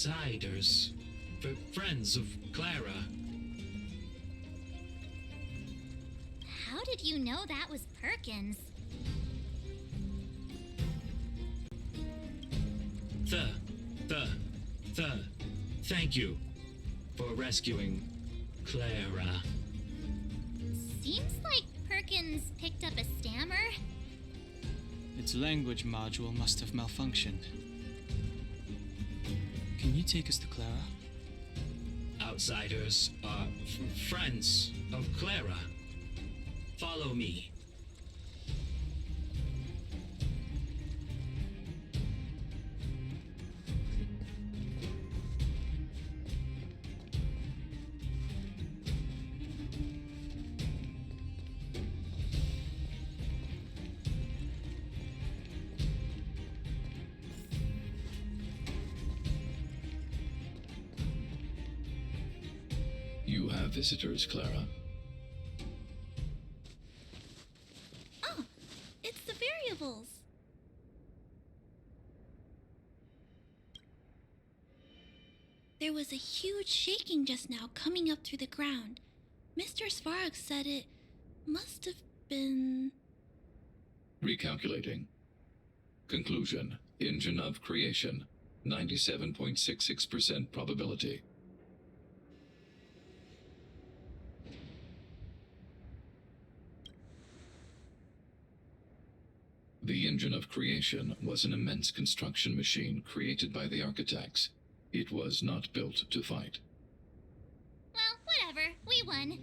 outsiders, friends of Clara. How did you know that was Perkins? Thank you for rescuing Clara. Seems like Perkins picked up a stammer. Its language module must have malfunctioned. Can you take us to Clara? Outsiders are friends of Clara. Follow me. You have visitors, Clara. Oh, it's the variables. There was a huge shaking just now coming up through the ground. Mr. Svarog said it must have been... Recalculating. Conclusion. Engine of creation. 97.66% probability. The engine of creation was an immense construction machine created by the architects. It was not built to fight. Well, whatever. We won.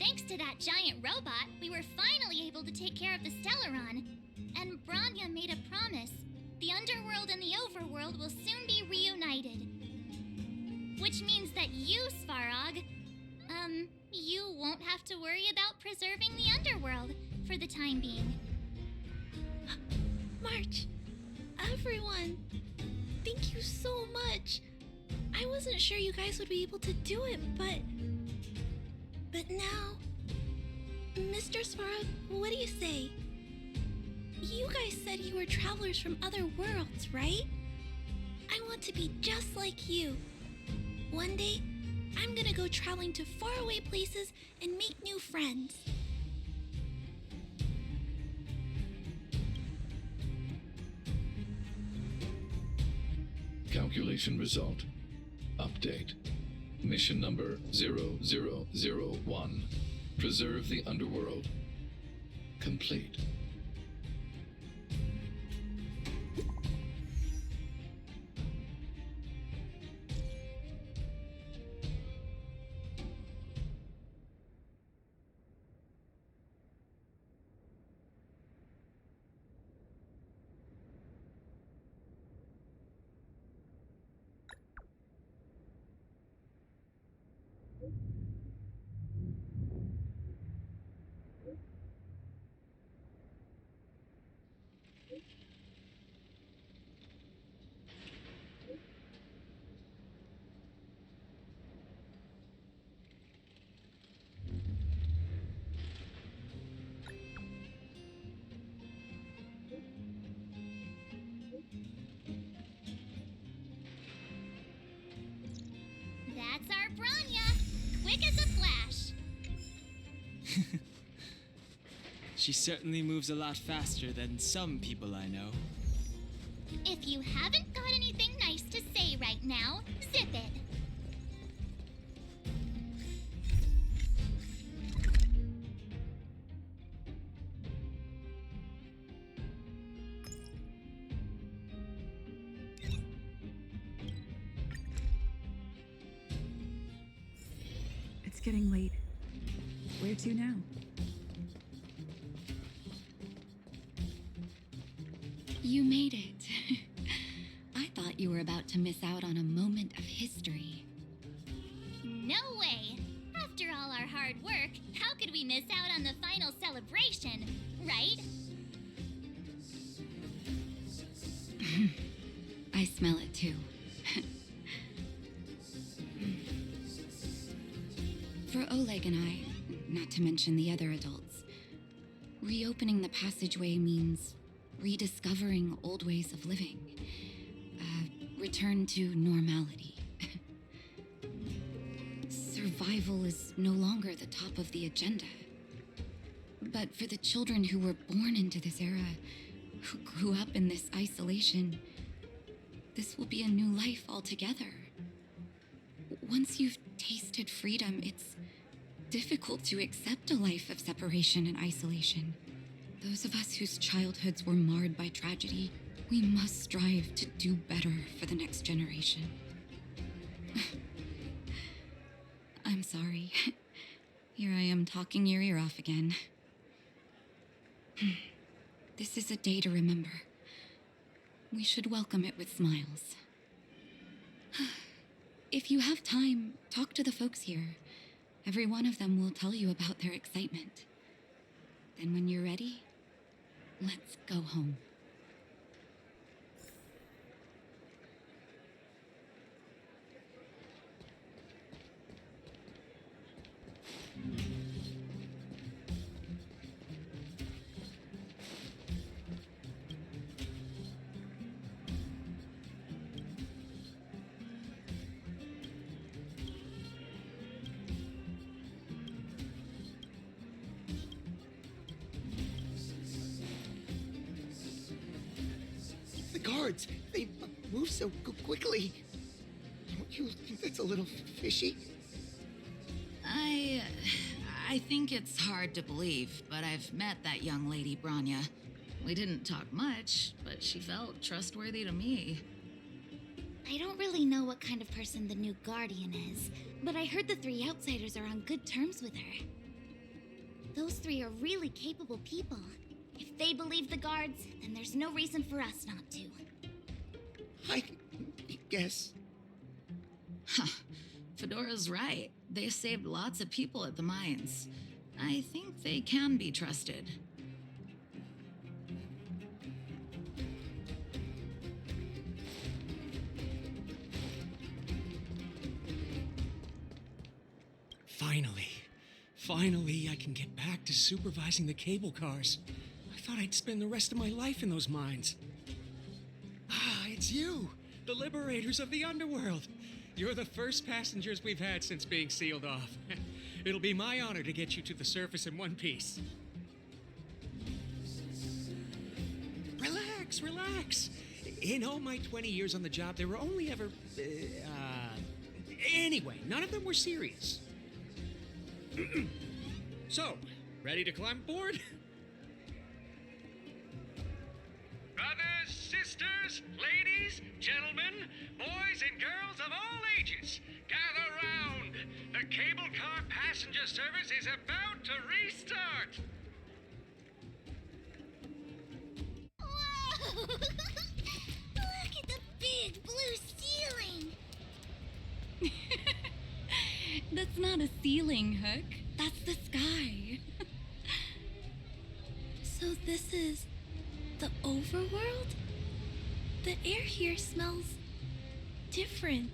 Thanks to that giant robot, we were finally able to take care of the Stellaron. And Branya made a promise. The underworld and the overworld will soon be reunited. Which means that you, Svarog, you won't have to worry about preserving the underworld for the time being. March, everyone, thank you so much. I wasn't sure you guys would be able to do it, but now... Mr. Svarog, what do you say? You guys said you were travelers from other worlds, right? I want to be just like you. One day, I'm gonna go traveling to faraway places and make new friends. Calculation result. Update. Mission number 0001. Preserve the underworld. Complete. That's our Branya! Quick as a flash! She certainly moves a lot faster than some people I know. If you haven't got anything nice to say right now, zip it! It's getting late. Where to now? You made it. I thought you were about to miss out on a moment of history. No way! After all our hard work, how could we miss out on the final celebration, right? I smell it too. For Oleg and I, not to mention the other adults, reopening the passageway means rediscovering old ways of living. Return to normality. survival is no longer the top of the agenda. But for the children who were born into this era, who grew up in this isolation, this will be a new life altogether. Once you've tasted freedom, it's difficult to accept a life of separation and isolation. Those of us whose childhoods were marred by tragedy, we must strive to do better for the next generation. I'm sorry. Here I am talking your ear off again. This is a day to remember. We should welcome it with smiles. If you have time, talk to the folks here. Every one of them will tell you about their excitement. Then when you're ready, let's go home. The guards, they move so quickly. Don't you think that's a little fishy? I think it's hard to believe, but I've met that young lady, Branya. We didn't talk much, but she felt trustworthy to me. I don't really know what kind of person the new Guardian is, but I heard the three outsiders are on good terms with her. Those three are really capable people. If they believe the guards, then there's no reason for us not to. I guess. Huh. Fedora's right. They saved lots of people at the mines. I think they can be trusted. Finally, I can get back to supervising the cable cars. I thought I'd spend the rest of my life in those mines. Ah, it's you, the liberators of the underworld. You're the first passengers we've had since being sealed off. It'll be my honor to get you to the surface in one piece. Relax. In all my 20 years on the job, there were only ever... Anyway, none of them were serious. So, ready to climb aboard? Brothers, sisters, ladies, gentlemen, boys and girls of all ages, gather round. The cable car passenger service is about to restart. Whoa! Look at the big blue ceiling! That's not a ceiling, Hook. That's the sky. So this is the overworld? The air here smells different.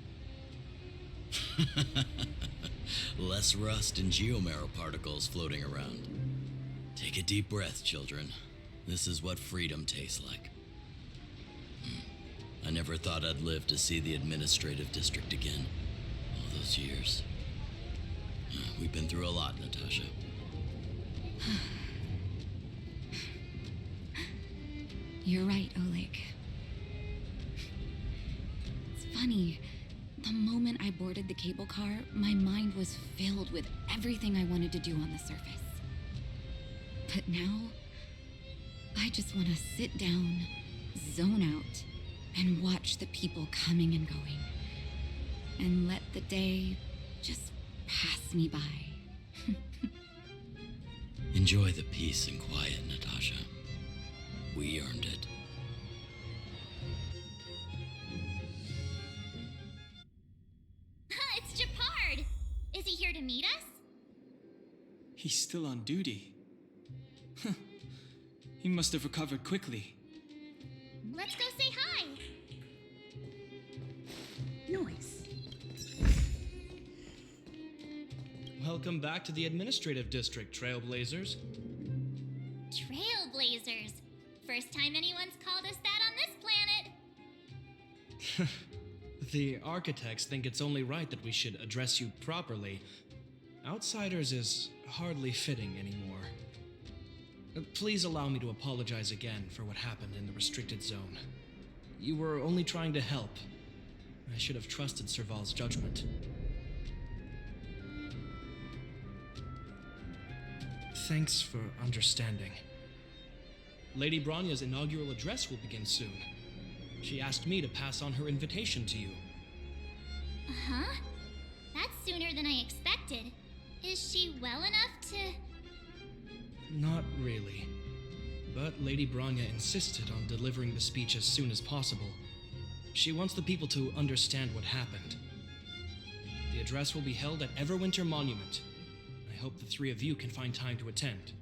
Less rust and geomarrow particles floating around. Take a deep breath, children. This is what freedom tastes like. I never thought I'd live to see the administrative district again. All those years. We've been through a lot, Natasha. You're right, Oleg. It's funny. The moment I boarded the cable car, my mind was filled with everything I wanted to do on the surface. But now, I just want to sit down, zone out, and watch the people coming and going. And let the day just pass me by. Enjoy the peace and quiet, Natasha. We earned it. It's Japard! Is he here to meet us? He's still on duty. Huh. He must have recovered quickly. Let's go say hi! Noise. Welcome back to the administrative district, Trailblazers. Trailblazers. First time anyone's called us that on this planet. The architects think it's only right that we should address you properly. Outsiders is hardly fitting anymore. Please allow me to apologize again for what happened in the restricted zone. You were only trying to help. I should have trusted Serval's judgment. Thanks for understanding. Lady Bronya's inaugural address will begin soon. She asked me to pass on her invitation to you. Uh-huh. That's sooner than I expected. Is she well enough to... Not really. But Lady Bronya insisted on delivering the speech as soon as possible. She wants the people to understand what happened. The address will be held at Everwinter Monument. I hope the three of you can find time to attend.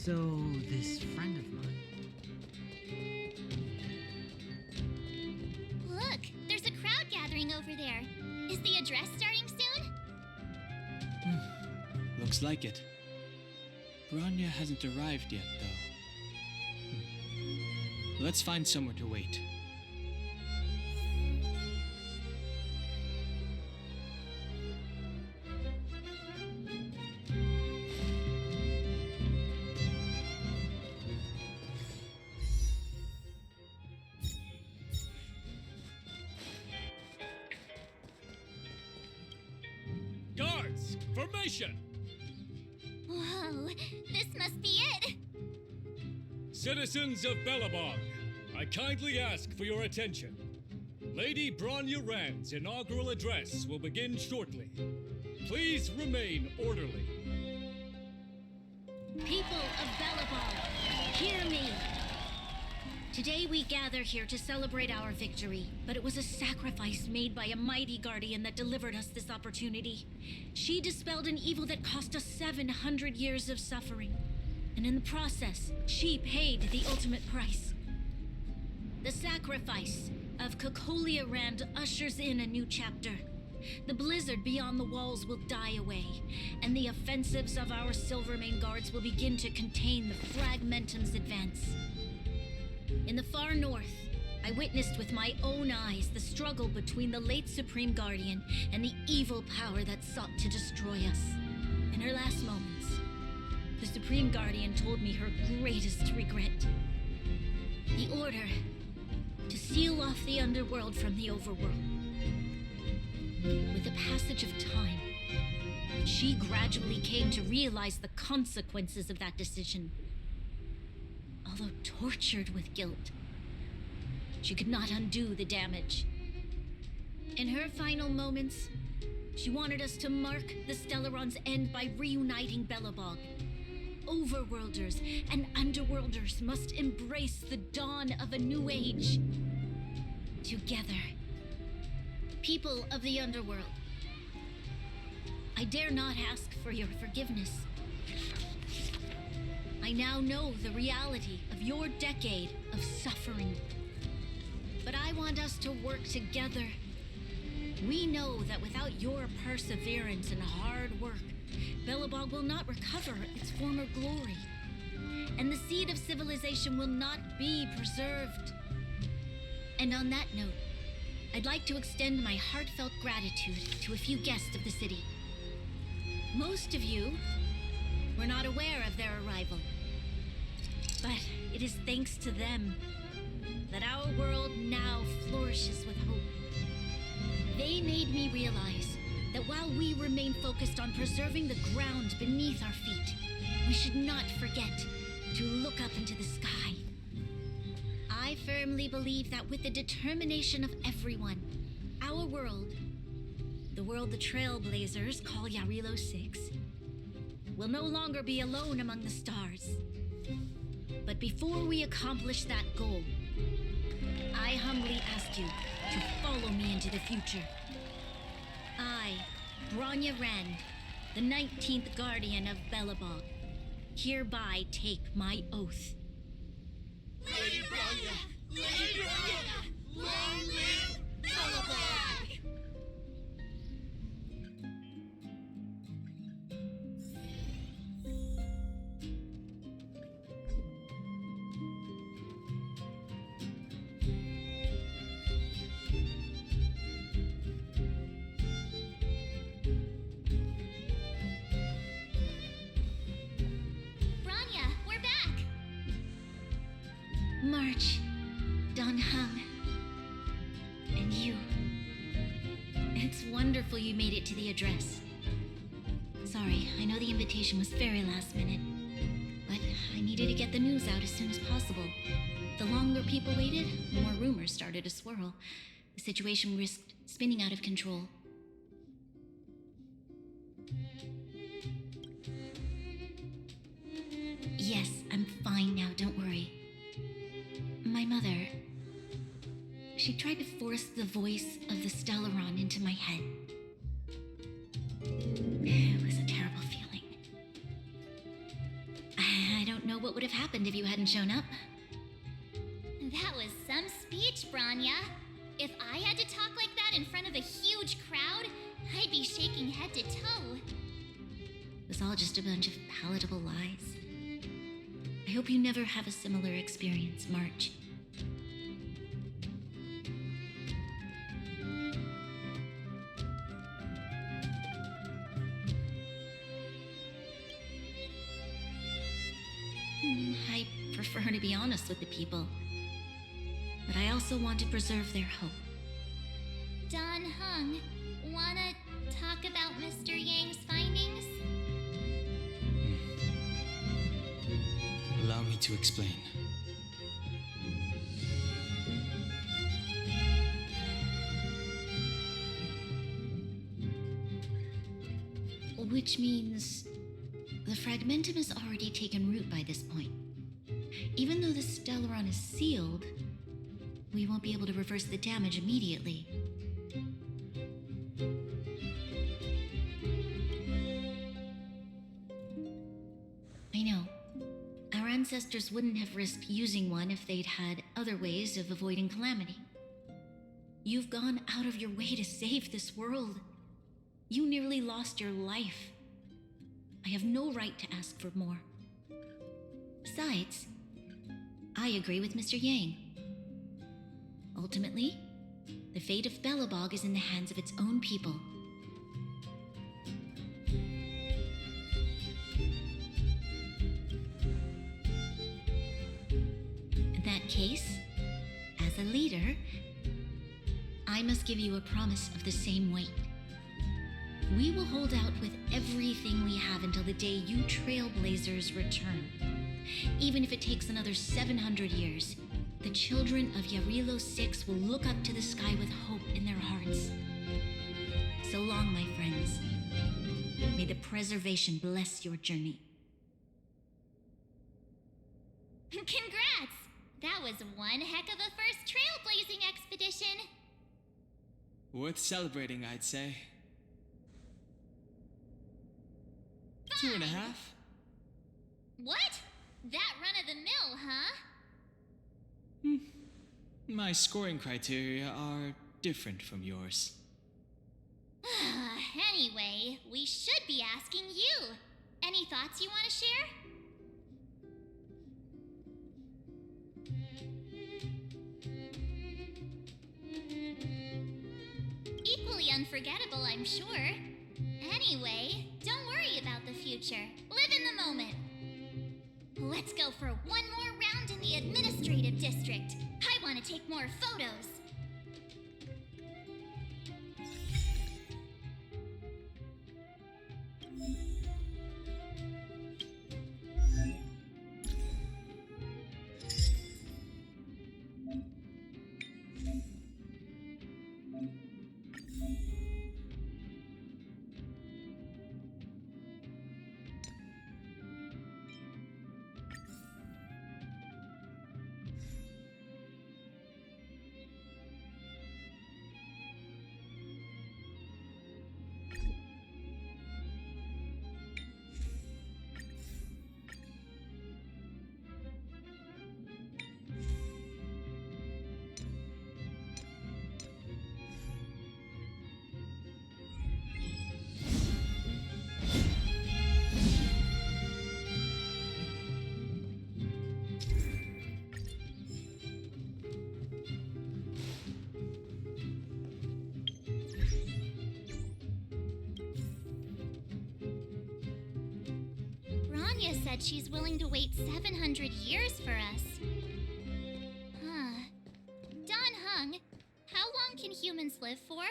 So, this friend of mine. Look, there's a crowd gathering over there. Is the address starting soon? Looks like it. Bronya hasn't arrived yet, though. Let's find somewhere to wait. Guards, formation! Whoa, this must be it! Citizens of Bellabog, I kindly ask for your attention. Lady Bronya Rand's inaugural address will begin shortly. Please remain orderly. People of Bellabog, hear me! Today we gather here to celebrate our victory, but it was a sacrifice made by a mighty guardian that delivered us this opportunity. She dispelled an evil that cost us 700 years of suffering, and in the process, she paid the ultimate price. The sacrifice of Kokolia Rand ushers in a new chapter. The blizzard beyond the walls will die away, and the offensives of our Silvermane guards will begin to contain the Fragmentum's advance. In the far north, I witnessed with my own eyes the struggle between the late Supreme Guardian and the evil power that sought to destroy us. In her last moments, the Supreme Guardian told me her greatest regret. the order to seal off the underworld from the overworld. With the passage of time, she gradually came to realize the consequences of that decision. Although tortured with guilt, she could not undo the damage. In her final moments, she wanted us to mark the Stellaron's end by reuniting Belobog. Overworlders and underworlders must embrace the dawn of a new age. Together. People of the underworld, I dare not ask for your forgiveness. I now know the reality of your decade of suffering. But I want us to work together. We know that without your perseverance and hard work, Belobog will not recover its former glory. And the seed of civilization will not be preserved. And on that note, I'd like to extend my heartfelt gratitude to a few guests of the city. Most of you were not aware of their arrival. But it is thanks to them that our world now flourishes with hope. They made me realize that while we remain focused on preserving the ground beneath our feet, we should not forget to look up into the sky. I firmly believe that with the determination of everyone, our world, the world the Trailblazers call Jarilo-VI, will no longer be alone among the stars. But before we accomplish that goal, I humbly ask you to follow me into the future. I, Bronya Ren, the 19th Guardian of Belobog, hereby take my oath. Lady Bronya! Lady Bronya! Long live Belobog! Bronya, we're back! March, Don Hung, and you. It's wonderful you made it to the address. Sorry, I know the invitation was very last minute, but I needed to get the news out as soon as possible. The longer people waited, the more rumors started to swirl. The situation risked spinning out of control. Yes, I'm fine now, don't worry. My mother, she tried to force the voice of the Stellaron into my head. It was a terrible feeling. I don't know what would have happened if you hadn't shown up. That was some speech, Bronya. If I had to talk like that in front of a huge crowd, I'd be shaking head to toe. It was all just a bunch of palatable lies. I hope you never have a similar experience, March. I prefer to be honest with the people, but I also want to preserve their hope. Don Hung, wanna talk about Mr. Yang's findings? Allow me to explain. Which means the fragmentum has already taken root by this point. Even though the Stellaron is sealed, we won't be able to reverse the damage immediately. I know. Our ancestors wouldn't have risked using one if they'd had other ways of avoiding calamity. You've gone out of your way to save this world. You nearly lost your life. I have no right to ask for more. Besides, I agree with Mr. Yang. Ultimately, the fate of Belobog is in the hands of its own people. In that case, case, as a leader, I must give you a promise of the same weight. We will hold out with everything we have until the day you trailblazers return. Even if it takes another 700 years, the children of Jarilo-VI will look up to the sky with hope in their hearts. So long, my friends. May the preservation bless your journey. Congrats! That was one heck of a first trailblazing expedition. Worth celebrating, I'd say. Fine. 2.5? What? That run-of-the-mill, huh? My scoring criteria are different from yours. Anyway, we should be asking you. Any thoughts you want to share? Equally unforgettable, I'm sure. Anyway, don't worry about the future. Live in the moment. Let's go for one more round in the administrative district. I want to take more photos. Anya said she's willing to wait 700 years for us. Huh. Don Hung, how long can humans live for?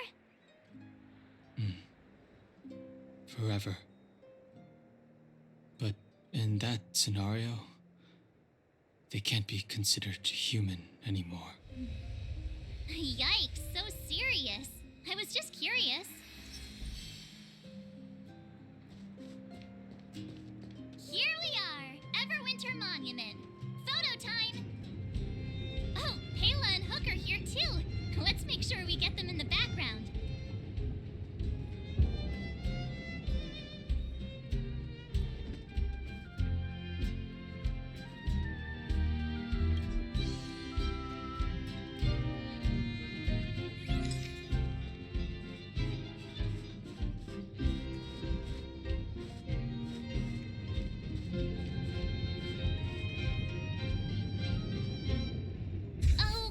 Forever. But in that scenario, they can't be considered human anymore. Yikes, so serious. I was just curious. Here we are, Everwinter Monument. Photo time! Oh, Payla and Hook are here too. Let's make sure we get them in the background.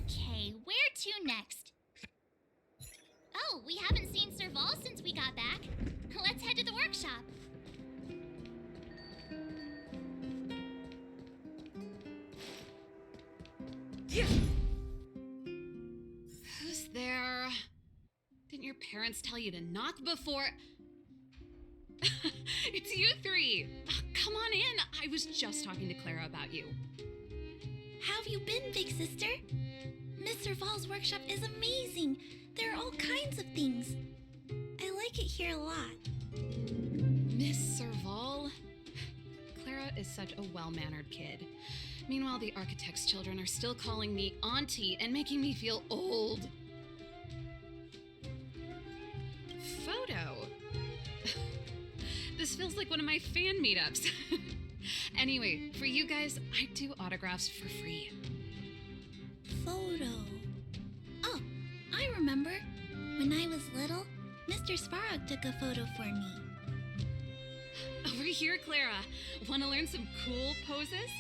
Okay, where to next? Oh, we haven't seen Serval since we got back. Let's head to the workshop. Who's there? Didn't your parents tell you to knock before? It's you three. Come on in. I was just talking to Clara about you. How have you been, big sister? Miss Serval's workshop is amazing. There are all kinds of things. I like it here a lot. Miss Serval? Clara is such a well-mannered kid. Meanwhile, the architect's children are still calling me auntie and making me feel old. Photo? This feels like one of my fan meetups. Anyway, for you guys, I do autographs for free. Photo. Oh, I remember. When I was little, Mr. Sparrow took a photo for me. Over here, Clara. Want to learn some cool poses?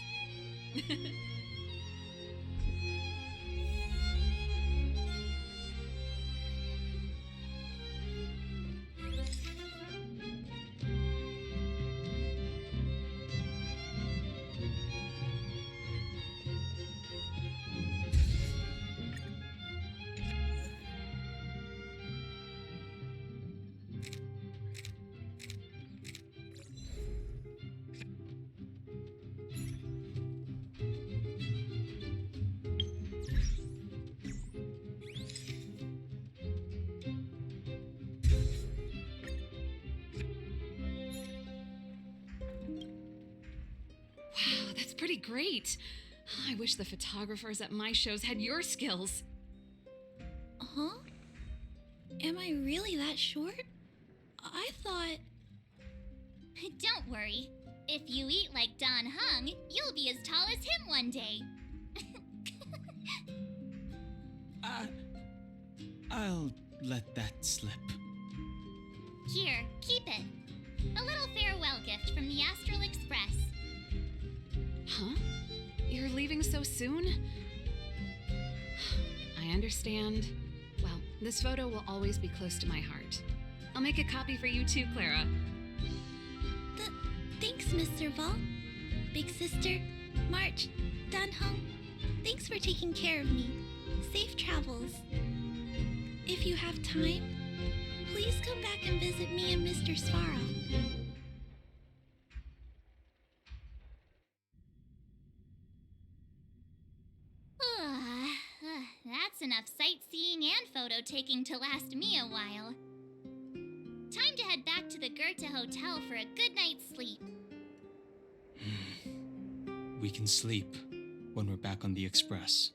great. I wish the photographers at my shows had your skills. Huh? Am I really that short? I thought... Don't worry. If you eat like Don Hung, you'll be as tall as him one day. I'll let that slip. Here, keep it. A little farewell gift from the Astral Express. Huh? You're leaving so soon? I understand. Well, this photo will always be close to my heart. I'll make a copy for you too, Clara. Thanks, Mr. Vol. Big Sister, March, Dan Hung, thanks for taking care of me. Safe travels. If you have time, please come back and visit me and Mr. Svara. That's enough sightseeing and photo taking to last me a while. Time to head back to the Goethe Hotel for a good night's sleep. We can sleep when we're back on the Express.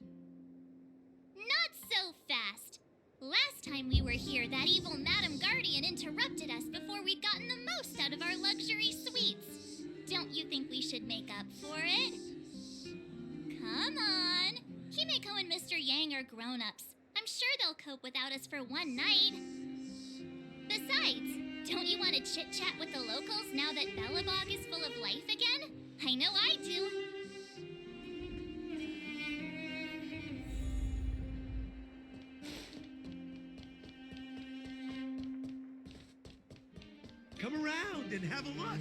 Not so fast! Last time we were here, that evil Madam Guardian interrupted us before we'd gotten the most out of our luxury suites. Don't you think we should make up for it? Come on! Himeko and Mr. Yang are grown-ups. I'm sure they'll cope without us for one night. Besides, don't you want to chit-chat with the locals now that Bellabog is full of life again? I know I do. Come around and have a look.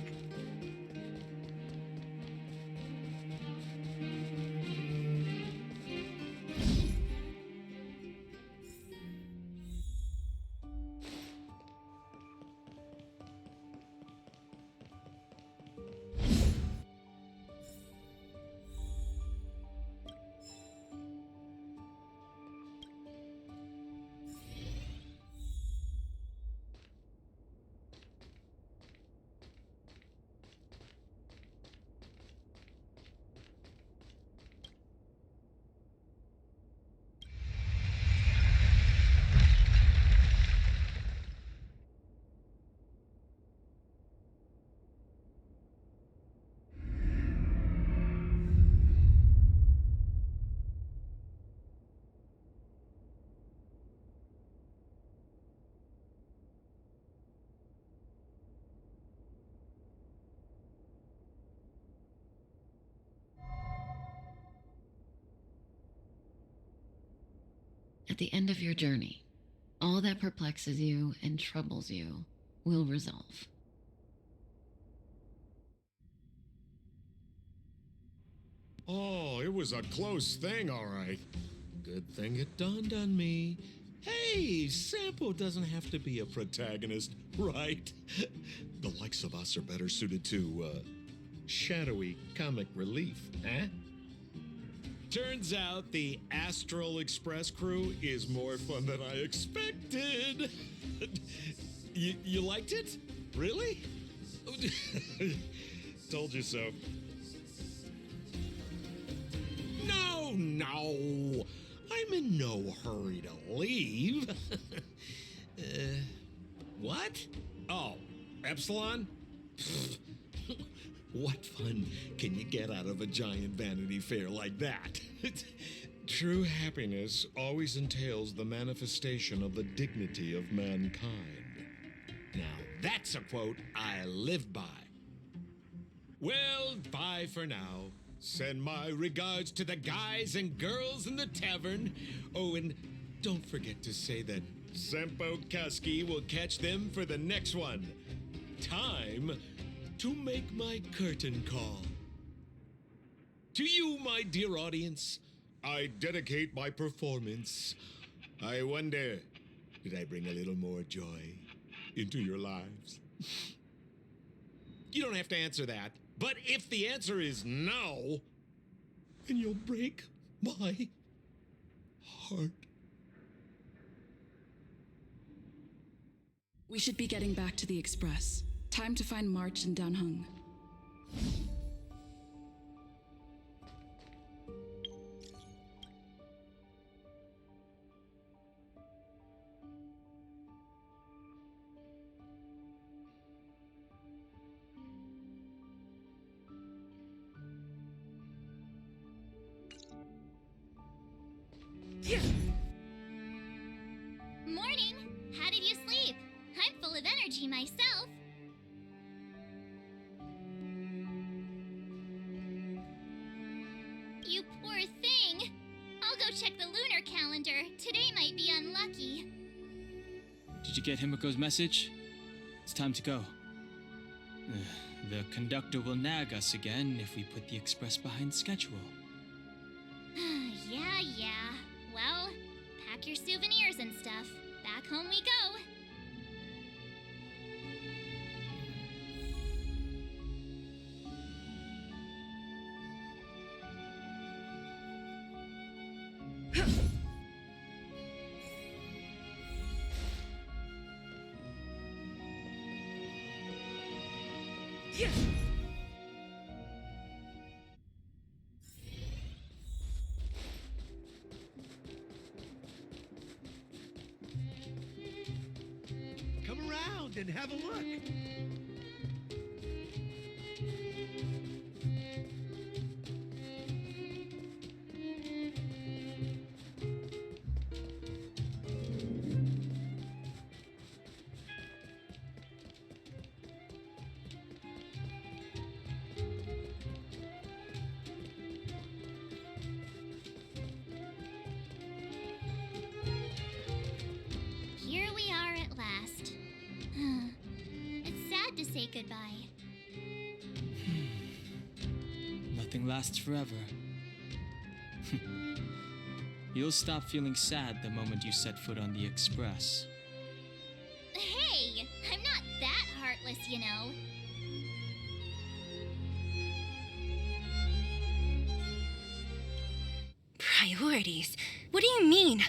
At the end of your journey, all that perplexes you and troubles you will resolve. Oh, it was a close thing, all right. Good thing it dawned on me. Hey, Sampo doesn't have to be a protagonist, right? The likes of us are better suited to, shadowy comic relief, eh? Turns out the Astral Express crew is more fun than I expected. You liked it? Really? Told you so. No. I'm in no hurry to leave. What? Oh, Epsilon? What fun can you get out of a giant Vanity Fair like that? True happiness always entails the manifestation of the dignity of mankind. Now, that's a quote I live by. Well, bye for now. Send my regards to the guys and girls in the tavern. Oh, and don't forget to say that Sampo Kaski will catch them for the next one. Time to make my curtain call. To you, my dear audience, I dedicate my performance. I wonder, did I bring a little more joy into your lives? You don't have to answer that, but if the answer is no, then you'll break my heart. We should be getting back to the Express. Time to find March and Danhung. Morning! How did you sleep? I'm full of energy myself. You poor thing. I'll go check the lunar calendar. Today might be unlucky. Did you get Himiko's message? It's time to go. The conductor will nag us again if we put the express behind schedule. Yeah. Well, pack your souvenirs and stuff. Back home we go. Come around and have a look. Here we are at last. It's sad to say goodbye. Nothing lasts forever. You'll stop feeling sad the moment you set foot on the express. Hey! I'm not that heartless, you know. Priorities? What do you mean?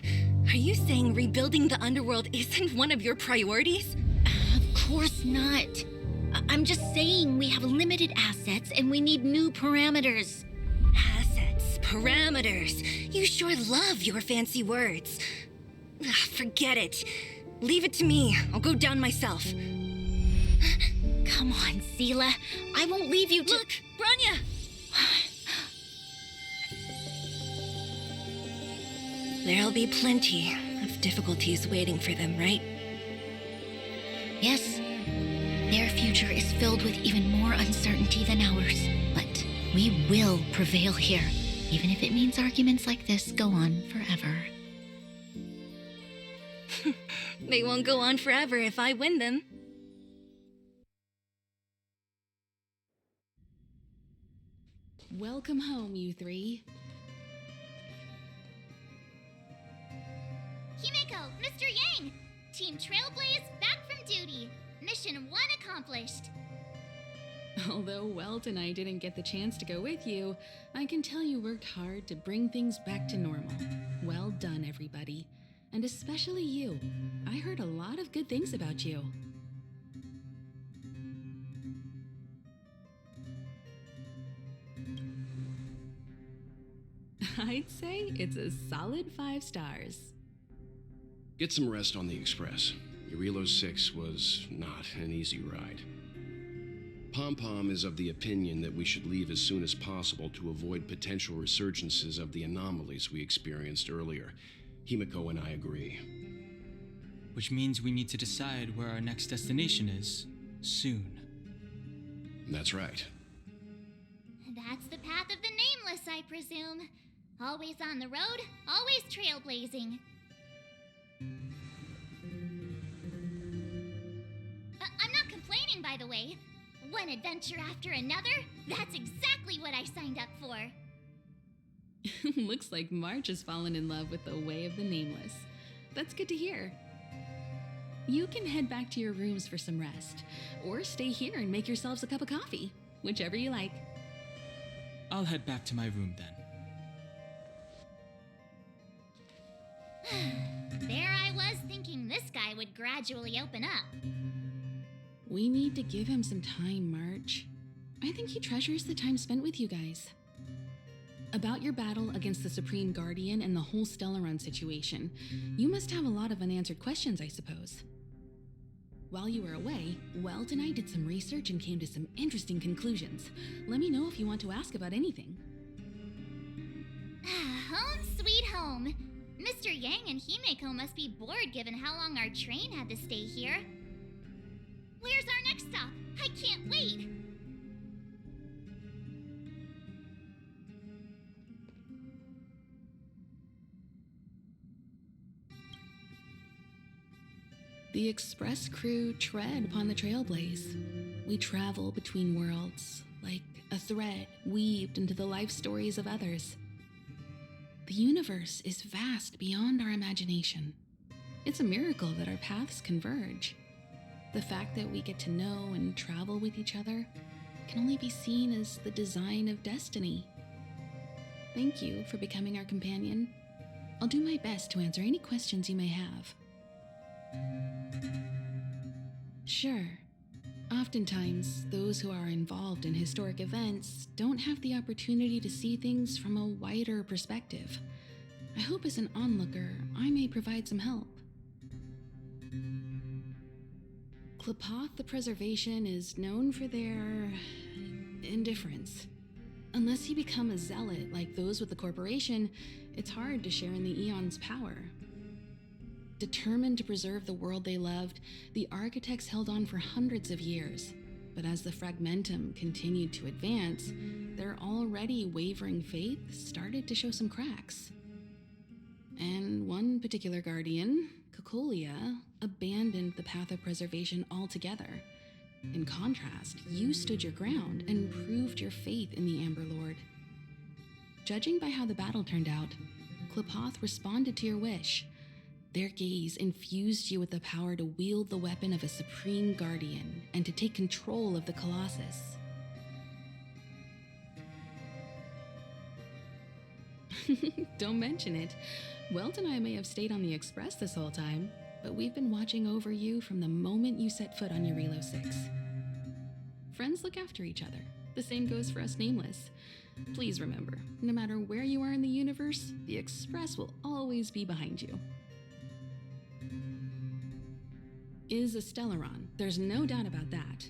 Are you saying rebuilding the underworld isn't one of your priorities? Of course not. I'm just saying we have limited assets and we need new parameters. Assets, parameters. You sure love your fancy words. Forget it. Leave it to me. I'll go down myself. Come on, Seela. I won't leave you to— Look, Branya! There'll be plenty of difficulties waiting for them, right? Yes. Their future is filled with even more uncertainty than ours. But we will prevail here, even if it means arguments like this go on forever. They won't go on forever if I win them. Welcome home, you three. Himiko, Mr. Yang! Team Trailblaze back from duty. Mission 1 accomplished. Although Welt and I didn't get the chance to go with you, I can tell you worked hard to bring things back to normal. Well done, everybody. And especially you. I heard a lot of good things about you. I'd say it's a solid 5 stars. Get some rest on the Express. Jarilo-VI was not an easy ride. Pom-Pom is of the opinion that we should leave as soon as possible to avoid potential resurgences of the anomalies we experienced earlier. Himiko and I agree. Which means we need to decide where our next destination is, soon. That's right. That's the path of the Nameless, I presume. Always on the road, always trailblazing. I'm not complaining, by the way. One adventure after another, that's exactly what I signed up for. Looks like March has fallen in love with the way of the Nameless. That's good to hear. You can head back to your rooms for some rest, or stay here and make yourselves a cup of coffee, whichever you like. I'll head back to my room then. There I was thinking this guy would gradually open up. We need to give him some time, March. I think he treasures the time spent with you guys. About your battle against the Supreme Guardian and the whole Stellaron situation, you must have a lot of unanswered questions, I suppose. While you were away, Welt and I did some research and came to some interesting conclusions. Let me know if you want to ask about anything. Home sweet home. Mr. gang in Himeko must be bored given how long our train had to stay here. Where's our next stop? I can't wait! The Express crew tread upon the trailblaze. We travel between worlds, like a thread weaved into the life stories of others. The universe is vast beyond our imagination. It's a miracle that our paths converge. The fact that we get to know and travel with each other can only be seen as the design of destiny. Thank you for becoming our companion. I'll do my best to answer any questions you may have. Sure. Oftentimes, those who are involved in historic events don't have the opportunity to see things from a wider perspective. I hope as an onlooker, I may provide some help. Klapoth the Preservation is known for their indifference. Unless you become a zealot like those with the corporation, it's hard to share in the Eon's power. Determined to preserve the world they loved, the architects held on for hundreds of years. But as the Fragmentum continued to advance, their already wavering faith started to show some cracks. And one particular guardian, Cocolia, abandoned the path of preservation altogether. In contrast, you stood your ground and proved your faith in the Amber Lord. Judging by how the battle turned out, Klapoth responded to your wish. Their gaze infused you with the power to wield the weapon of a supreme guardian and to take control of the Colossus. Don't mention it. Welt and I may have stayed on the Express this whole time, but we've been watching over you from the moment you set foot on Jarilo-VI. Friends look after each other. The same goes for us Nameless. Please remember, no matter where you are in the universe, the Express will always be behind you. Is a Stellaron. There's no doubt about that.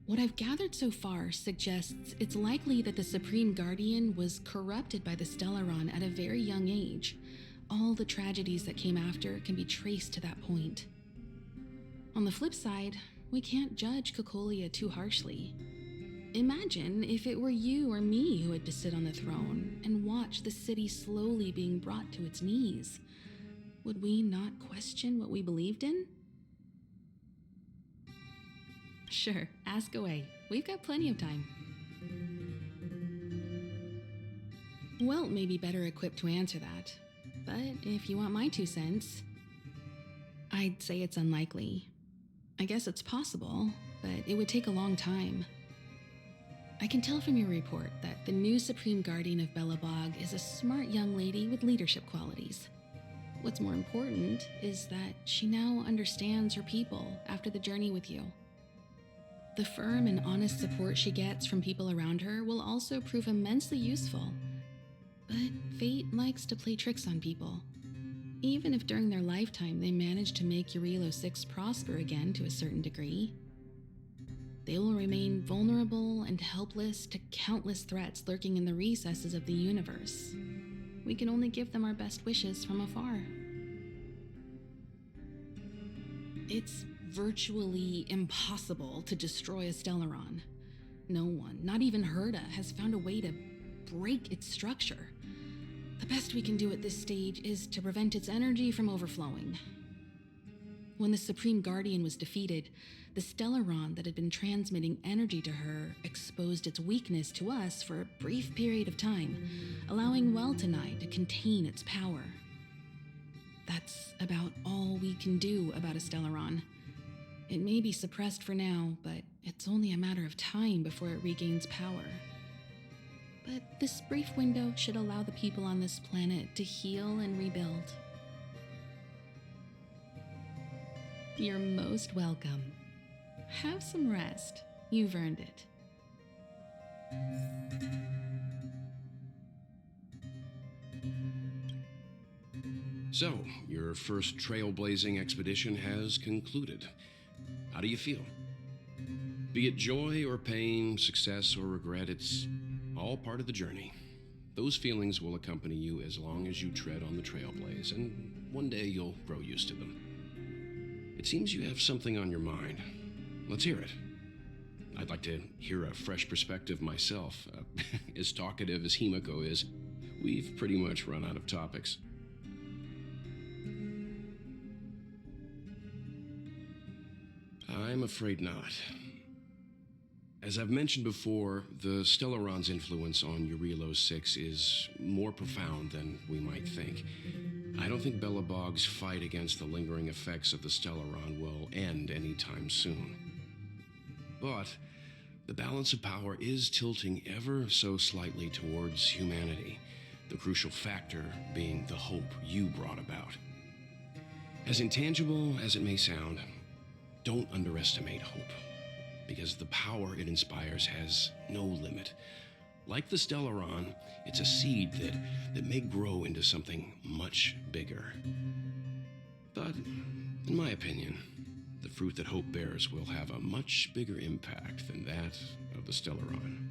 What I've gathered so far suggests it's likely that the Supreme Guardian was corrupted by the Stellaron at a very young age. All the tragedies that came after can be traced to that point. On the flip side, we can't judge Cocolia too harshly. Imagine if it were you or me who had to sit on the throne and watch the city slowly being brought to its knees. Would we not question what we believed in? Sure, ask away. We've got plenty of time. Welt may be better equipped to answer that, but if you want my 2 cents, I'd say it's unlikely. I guess it's possible, but it would take a long time. I can tell from your report that the new Supreme Guardian of Belobog is a smart young lady with leadership qualities. What's more important is that she now understands her people after the journey with you. The firm and honest support she gets from people around her will also prove immensely useful. But fate likes to play tricks on people. Even if during their lifetime they manage to make Jarilo-VI prosper again to a certain degree, they will remain vulnerable and helpless to countless threats lurking in the recesses of the universe. We can only give them our best wishes from afar. It's virtually impossible to destroy a Stellaron. No one, not even Herda, has found a way to break its structure. The best we can do at this stage is to prevent its energy from overflowing. When the Supreme Guardian was defeated, the Stellaron that had been transmitting energy to her exposed its weakness to us for a brief period of time, allowing Welt and I to contain its power. That's about all we can do about a Stellaron. It may be suppressed for now, but it's only a matter of time before it regains power. But this brief window should allow the people on this planet to heal and rebuild. You're most welcome. Have some rest. You've earned it. So, your first trailblazing expedition has concluded. How do you feel? Be it joy or pain, success or regret, it's all part of the journey. those feelings will accompany you as long as you tread on the trailblaze, and one day you'll grow used to them. It seems you have something on your mind. Let's hear it. I'd like to hear a fresh perspective myself. As talkative as Himiko is, we've pretty much run out of topics. I'm afraid not. As I've mentioned before, the Stellaron's influence on Jarilo-VI is more profound than we might think. I don't think Belobog's fight against the lingering effects of the Stellaron will end anytime soon. But the balance of power is tilting ever so slightly towards humanity, the crucial factor being the hope you brought about. As intangible as it may sound, don't underestimate hope, because the power it inspires has no limit. Like the Stellaron, it's a seed that may grow into something much bigger. But, in my opinion, the fruit that hope bears will have a much bigger impact than that of the Stellaron.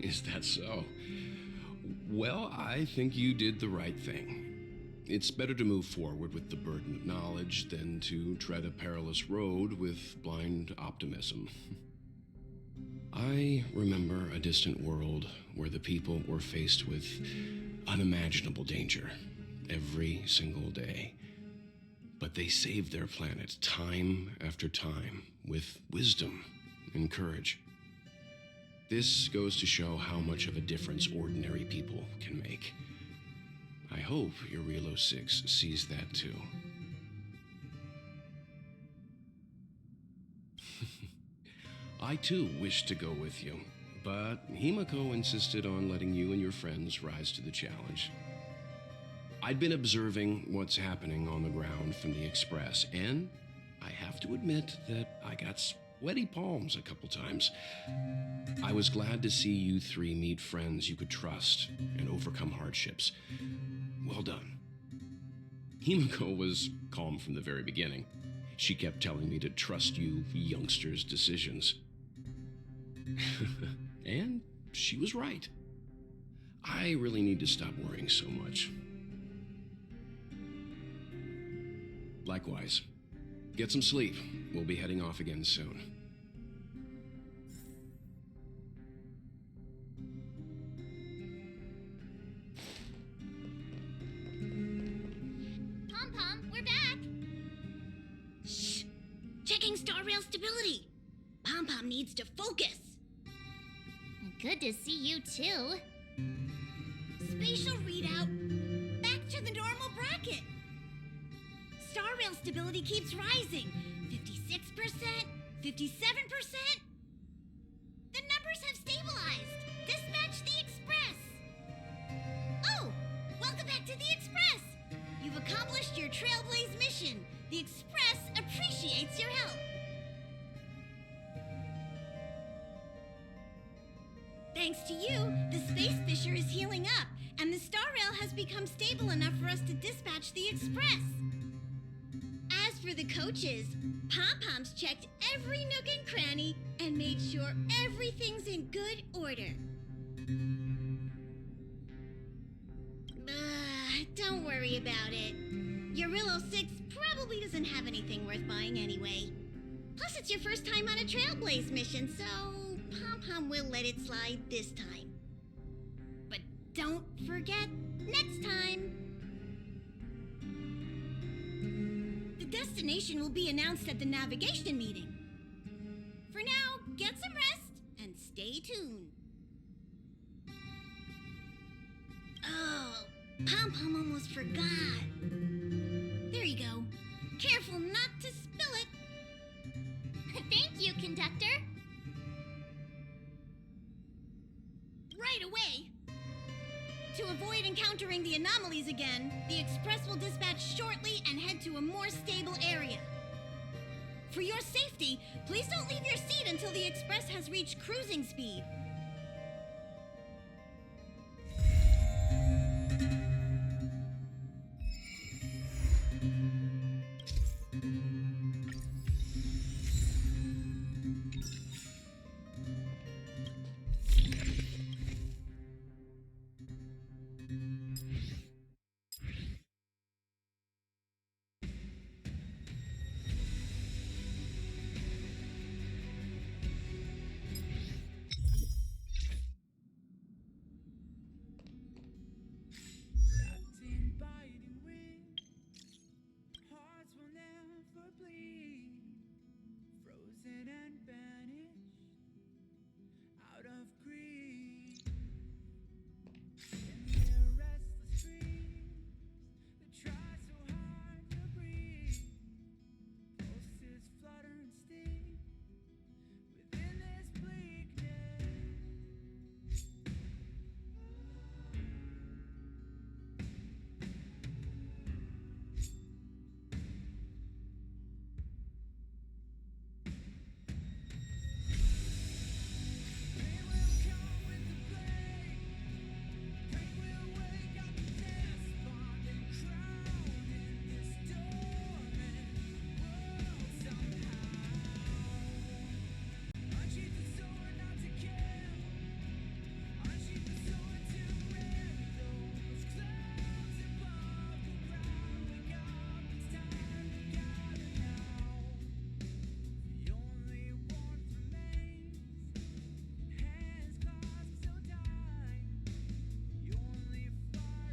Is that so? Well, I think you did the right thing. It's better to move forward with the burden of knowledge than to tread a perilous road with blind optimism. I remember a distant world where the people were faced with unimaginable danger every single day. But they saved their planet time after time with wisdom and courage. This goes to show how much of a difference ordinary people can make. I hope Jarilo-VI sees that too. I too wished to go with you, but Himiko insisted on letting you and your friends rise to the challenge. I'd been observing what's happening on the ground from the Express, and I have to admit that I got sweaty palms a couple times. I was glad to see you three meet friends you could trust and overcome hardships. Well done. Himiko was calm from the very beginning. She kept telling me to trust you youngsters' decisions. And she was right. I really need to stop worrying so much. Likewise. Get some sleep. We'll be heading off again soon. Pom-Pom, we're back! Shh! Checking star rail stability! Pom-Pom needs to focus! Good to see you too. Spatial readout back to the normal bracket. Star rail stability keeps rising. 56%, 57%. The numbers have stabilized. Dispatch the Express. Oh, welcome back to the Express. You've accomplished your Trailblaze mission. The Express appreciates your help. Thanks to you, the Space Fisher is healing up, and the Star Rail has become stable enough for us to dispatch the Express. As for the coaches, Pom-Pom's checked every nook and cranny and made sure everything's in good order. Don't worry about it. Jarilo-VI probably doesn't have anything worth buying anyway. Plus, it's your first time on a Trailblaze mission, so Pom-Pom will let it slide this time. But don't forget, next time. The destination will be announced at the navigation meeting. For now, get some rest and stay tuned. Oh, Pom-Pom almost forgot. There you go. Careful not to spill it. Thank you, conductor. Right away. To avoid encountering the anomalies again, the Express will dispatch shortly and head to a more stable area. For your safety, please don't leave your seat until the Express has reached cruising speed.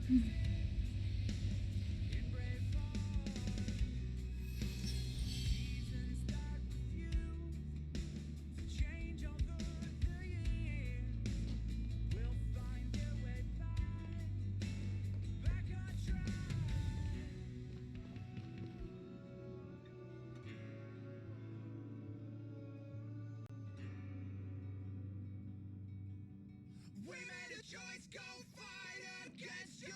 We made a choice, go fight against your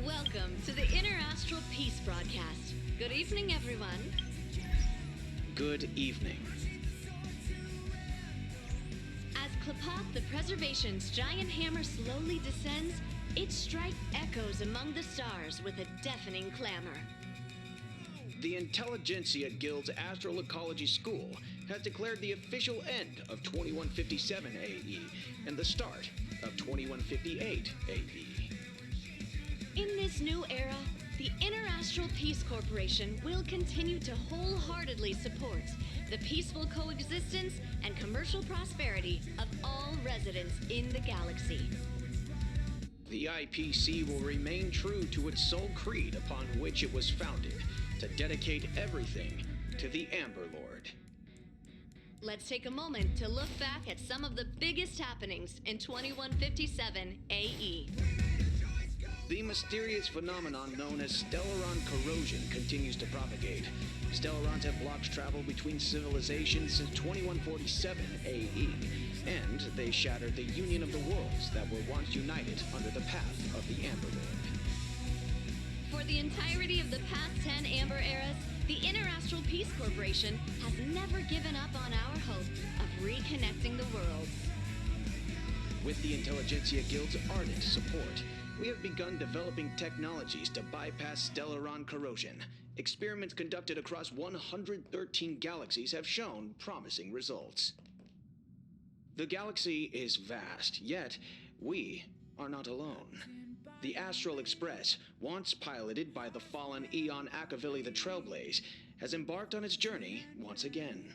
Welcome to the Interastral Peace broadcast. Good evening, everyone. Good evening. As Klapoth the Preservation's giant hammer slowly descends, its strike echoes among the stars with a deafening clamor. The Intelligentsia Guild's Astral Ecology School has declared the official end of 2157 AE and the start of 2158 AE. In this new era, the Interastral Peace Corporation will continue to wholeheartedly support the peaceful coexistence and commercial prosperity of all residents in the galaxy. The IPC will remain true to its sole creed upon which it was founded, to dedicate everything to the Amber Lord. Let's take a moment to look back at some of the biggest happenings in 2157 AE. The mysterious phenomenon known as Stellaron corrosion continues to propagate. Stellarons have blocked travel between civilizations since 2147 AE, and they shattered the union of the worlds that were once united under the path of the Amber Lord. For the entirety of the past 10 Amber eras, the Interastral Peace Corporation has never given up on our hope of reconnecting the worlds. With the Intelligentsia Guild's ardent support, we have begun developing technologies to bypass Stellaron corrosion. Experiments conducted across 113 galaxies have shown promising results. The galaxy is vast, yet we are not alone. The Astral Express, once piloted by the fallen Eon Akavili the Trailblaze, has embarked on its journey once again.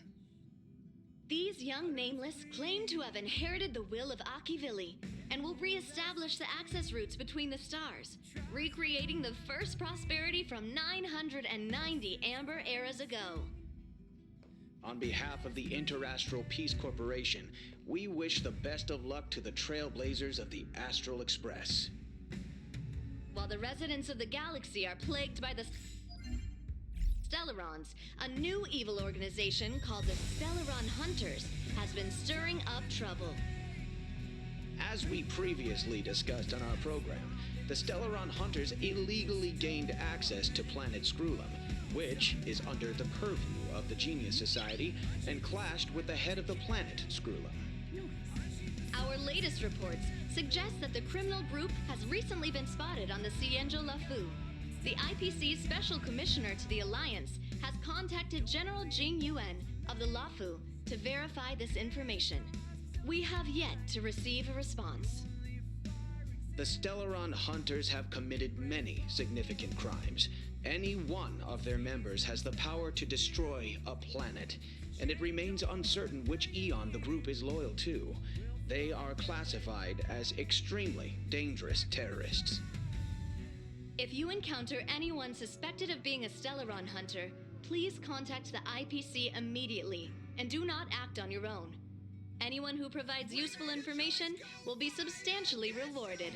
These young Nameless claim to have inherited the will of Akavili and will re-establish the access routes between the stars, recreating the first prosperity from 990 Amber eras ago. On behalf of the Interastral Peace Corporation, we wish the best of luck to the Trailblazers of the Astral Express. While the residents of the galaxy are plagued by the Stellarons, a new evil organization called the Stellaron Hunters has been stirring up trouble. As we previously discussed on our program, the Stellaron Hunters illegally gained access to planet Scrulum, which is under the purview of the Genius Society, and clashed with the head of the planet Scrulum. Our latest reports suggest that the criminal group has recently been spotted on the Cienjo-LaFu. The IPC's Special Commissioner to the Alliance has contacted General Jing Yuan of the LaFu to verify this information. We have yet to receive a response. The Stellaron Hunters have committed many significant crimes. Any one of their members has the power to destroy a planet, and it remains uncertain which Eon the group is loyal to. They are classified as extremely dangerous terrorists. If you encounter anyone suspected of being a Stellaron Hunter, please contact the IPC immediately, and do not act on your own. Anyone who provides useful information will be substantially rewarded.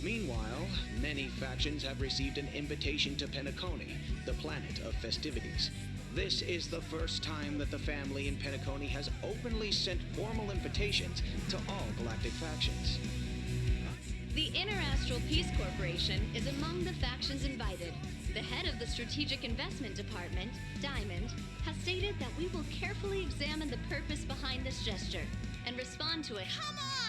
Meanwhile, many factions have received an invitation to Penacony, the planet of festivities. This is the first time that the family in Penacony has openly sent formal invitations to all galactic factions. The Interastral Peace Corporation is among the factions invited. The head of the Strategic Investment Department, Diamond, has stated that we will carefully examine the purpose behind this gesture and respond to it. Come on!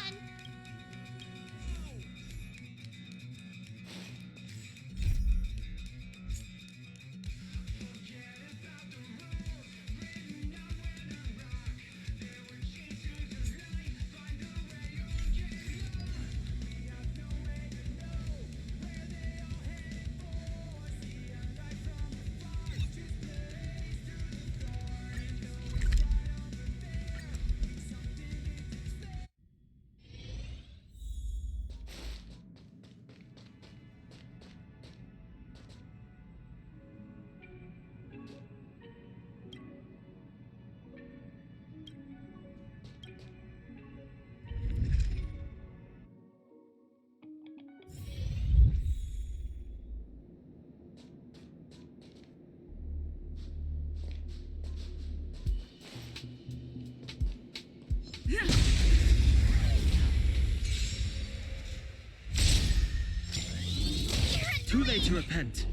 Too late to repent.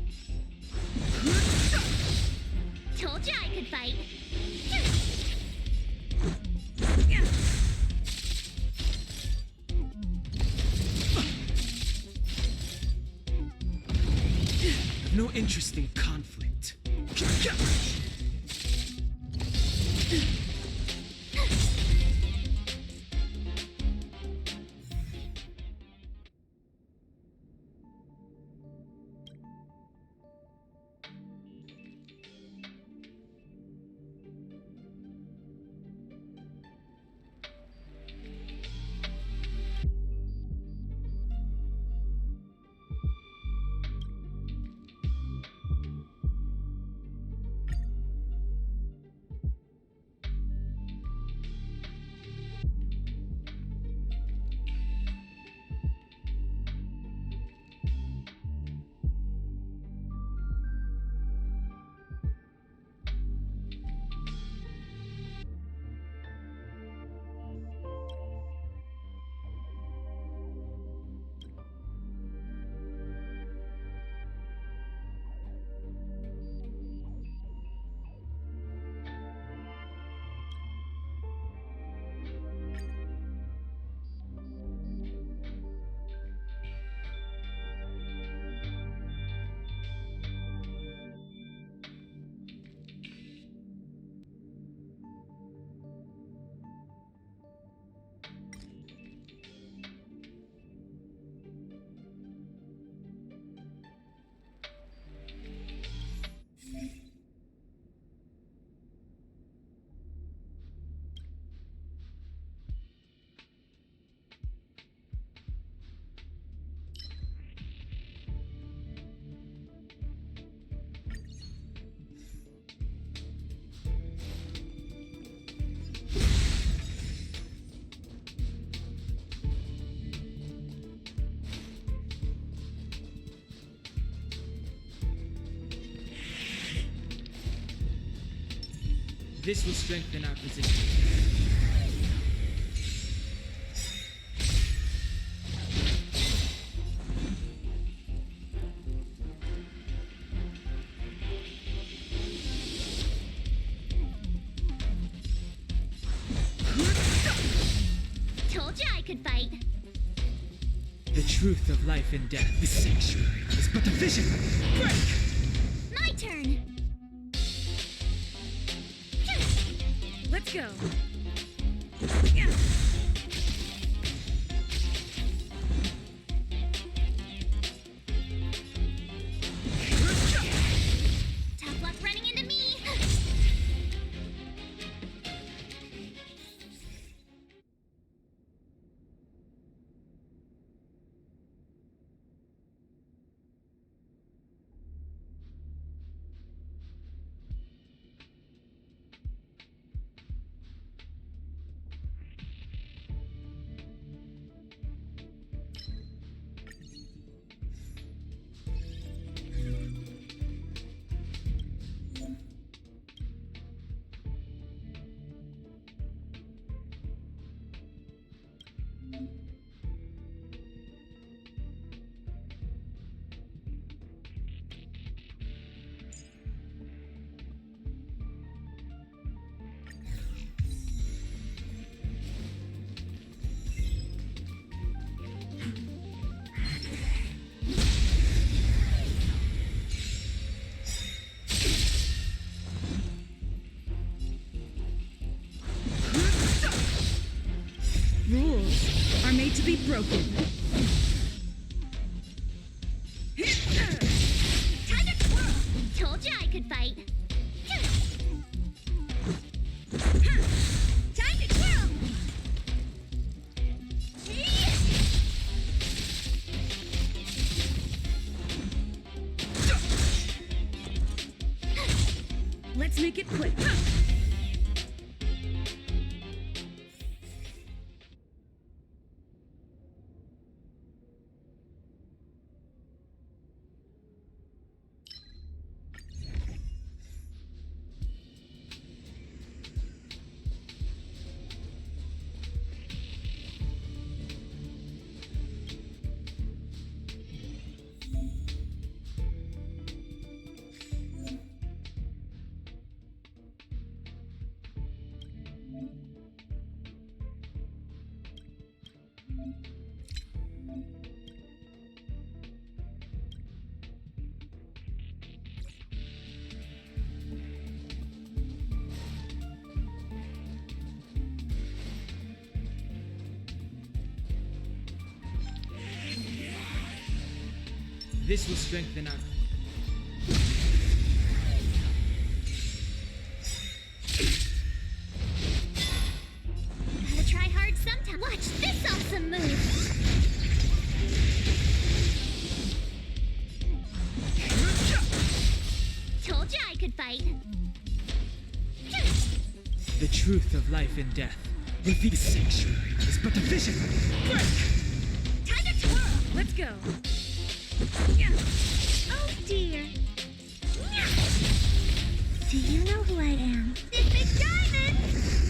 Told you I could fight. I've no interest in conflict. This will strengthen our position. Told you I could fight. The truth of life and death. This sanctuary is but a vision. Break! My turn. Let's go. Tough luck running into me. Rules are made to be broken. Time to twirl. Told you I could fight. Time to twirl. Let's make it quick. This will strengthen our... Gotta try hard sometime. Watch this awesome move! Told ya I could fight. The truth of life and death. Reveal sanctuary is but a vision. Break! Time to twirl! Let's go. Oh dear. Do you know who I am? This big diamond!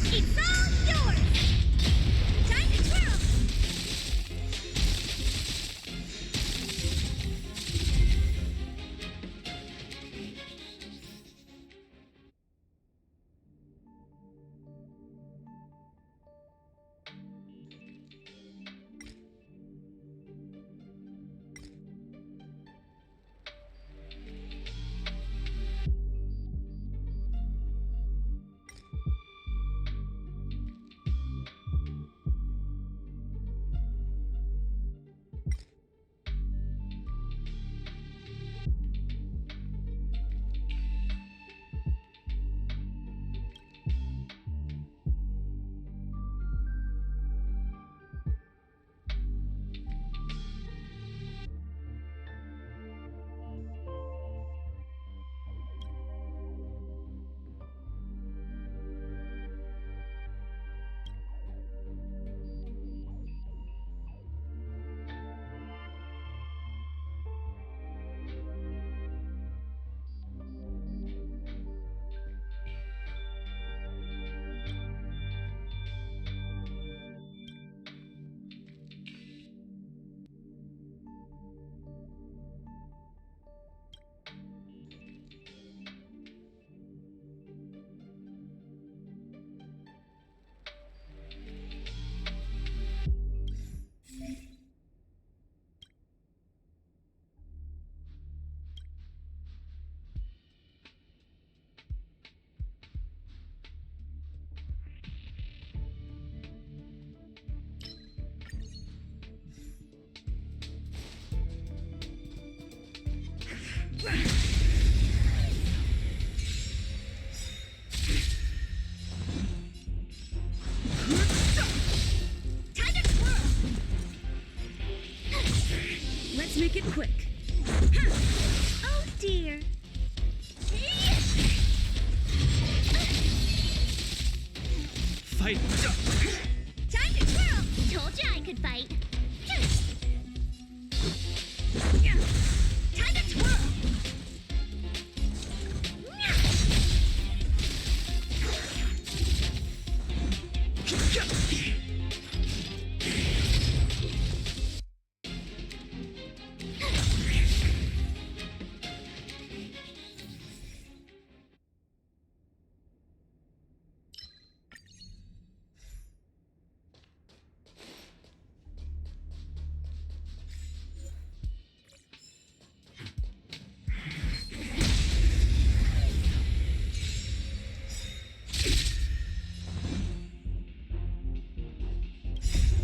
It's all yours! Time to twirl! Let's make it quick. Oh dear. Fight! Time to twirl! Told ya I could fight. Time to twirl!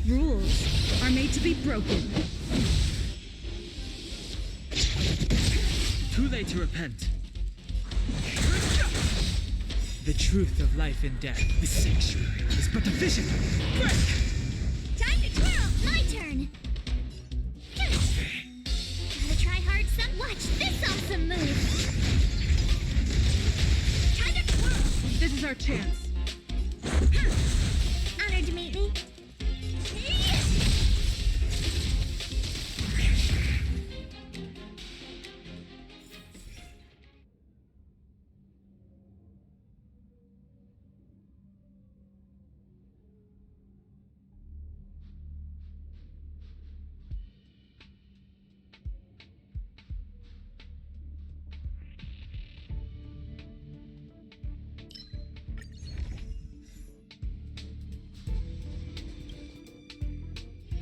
Rules are made to be broken. Too late to repent. The truth of life and death. The sanctuary is but a vision. Break! Time to twirl! My turn! Gotta try hard some. Watch this awesome move! Time to twirl! This is our chance. Honored to meet me.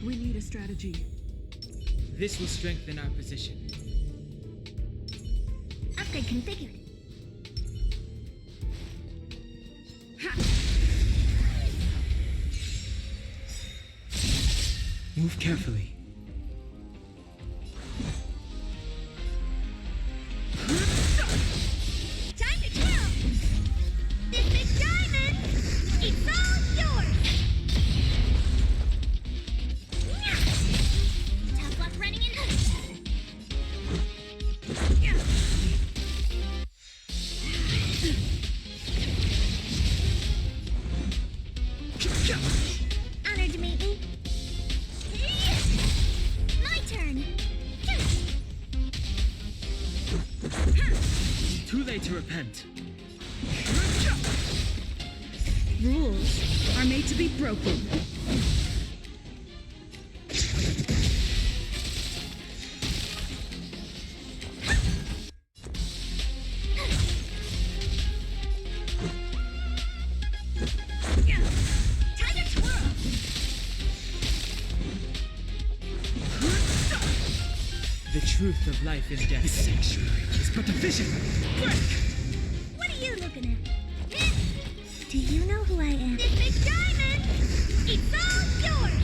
We need a strategy. This will strengthen our position. Upgrade configured. Move carefully. day to repent. Rules are made to be broken. The truth of life and death. This sanctuary is but a vision. Break! What are you looking at? Do you know who I am? This big diamond! It's all yours!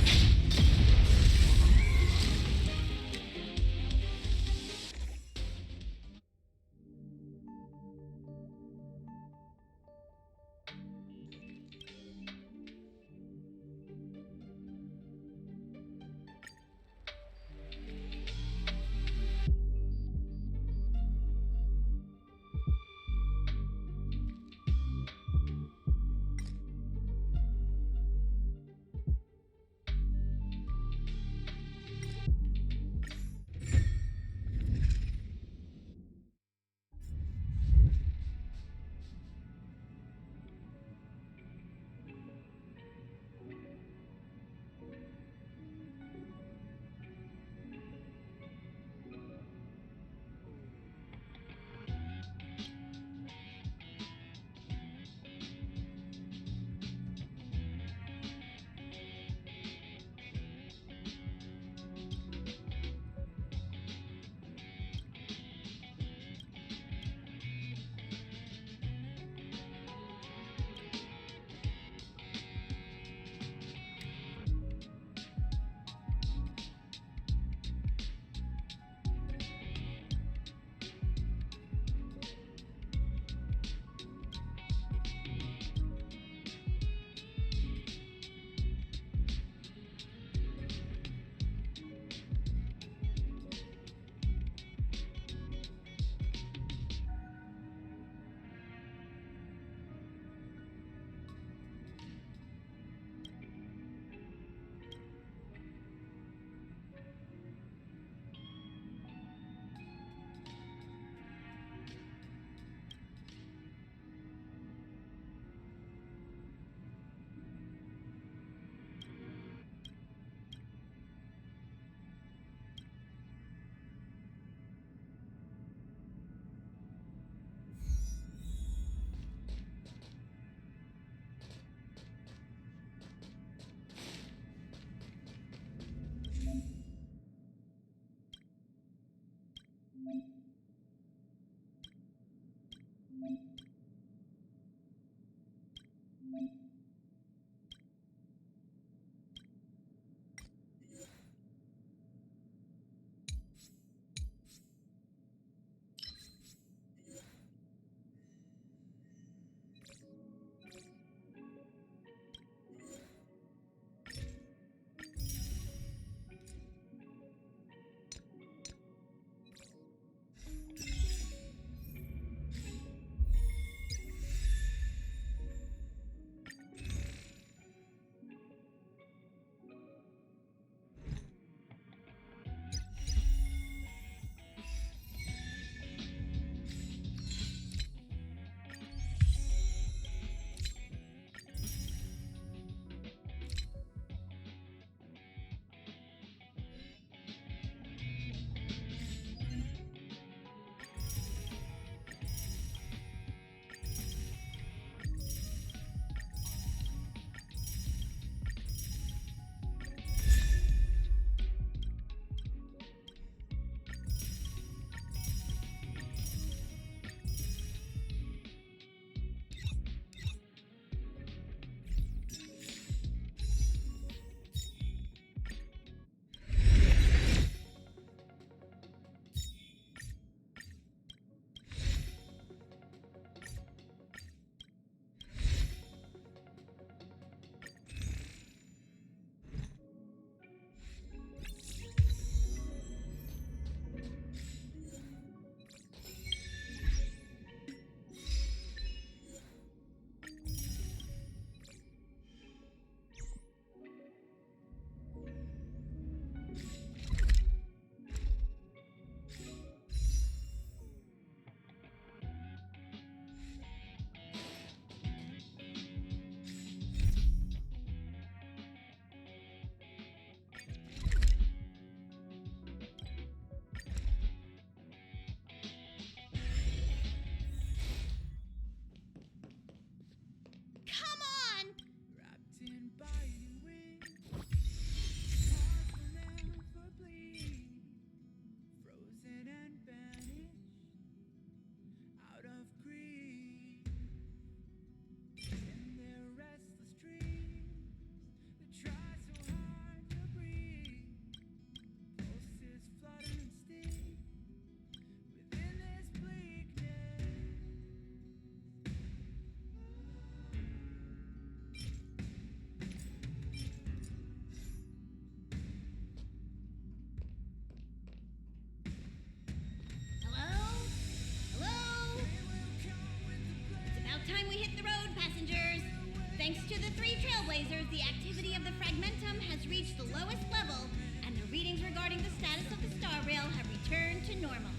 The activity of the fragmentum has reached the lowest level, and the readings regarding the status of the star rail have returned to normal.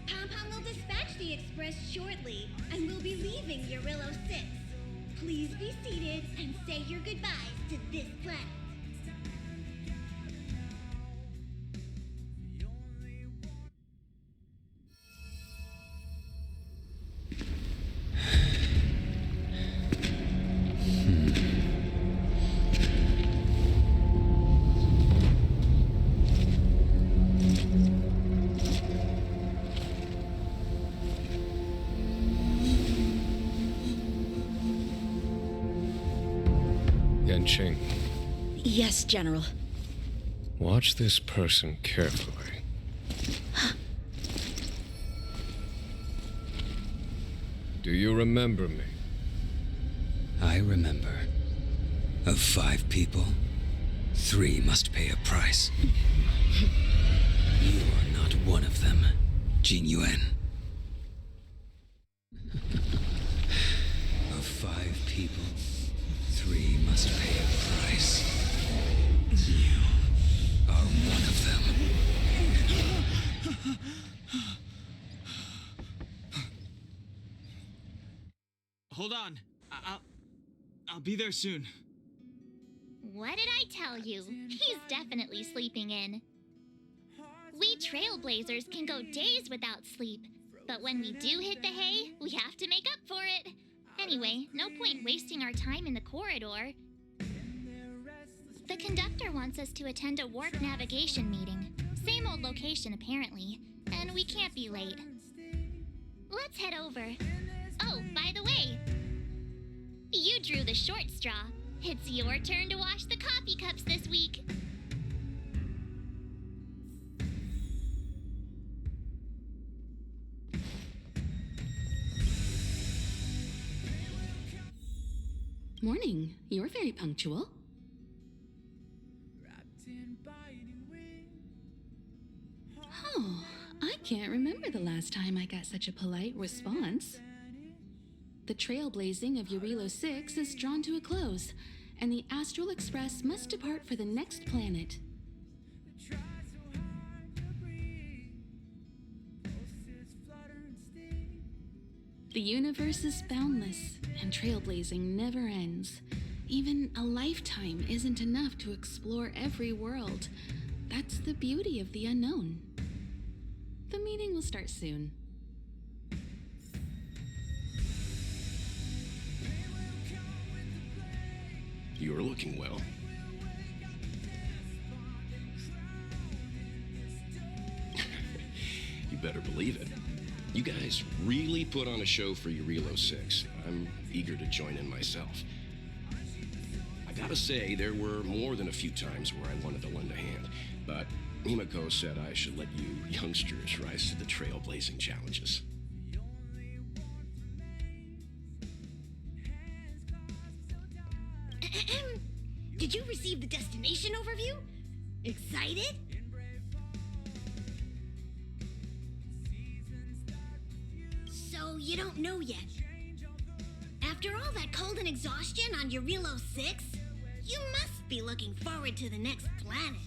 Pom-Pom will dispatch the Express shortly, and will be leaving Jarilo-VI. Please be seated and say your goodbyes to this planet. Yanqing, Yes, General. watch this person carefully. Do you remember me? I remember. Of 5 people, 3 must pay a price. You are not one of them, Jin Yuan. Of 5 people, 3 must pay a price. You are one of them. Hold on. I'll be there soon. What did I tell you? He's definitely sleeping in. We trailblazers can go days without sleep, but when we do hit the hay, we have to make up for it. Anyway, no point wasting our time in the corridor. The conductor wants us to attend a warp navigation meeting. Same old location, apparently, and we can't be late. Let's head over. Oh, by the way, you drew the short straw. It's your turn to wash the coffee cups this week. Morning. You're very punctual. Oh, I can't remember the last time I got such a polite response. The trailblazing of Jarilo-VI is drawn to a close, and the Astral Express must depart for the next planet. The universe is boundless, and trailblazing never ends. Even a lifetime isn't enough to explore every world. That's the beauty of the unknown. The meeting will start soon. You're looking well. You better believe it. You guys really put on a show for Jarilo-VI. I'm eager to join in myself. I gotta say, there were more than a few times where I wanted to lend a hand, but Himiko said I should let you youngsters rise to the trailblazing challenges. Did you receive the destination overview? Excited? So you don't know yet. After all that cold and exhaustion on Jarilo-VI, you must be looking forward to the next planet.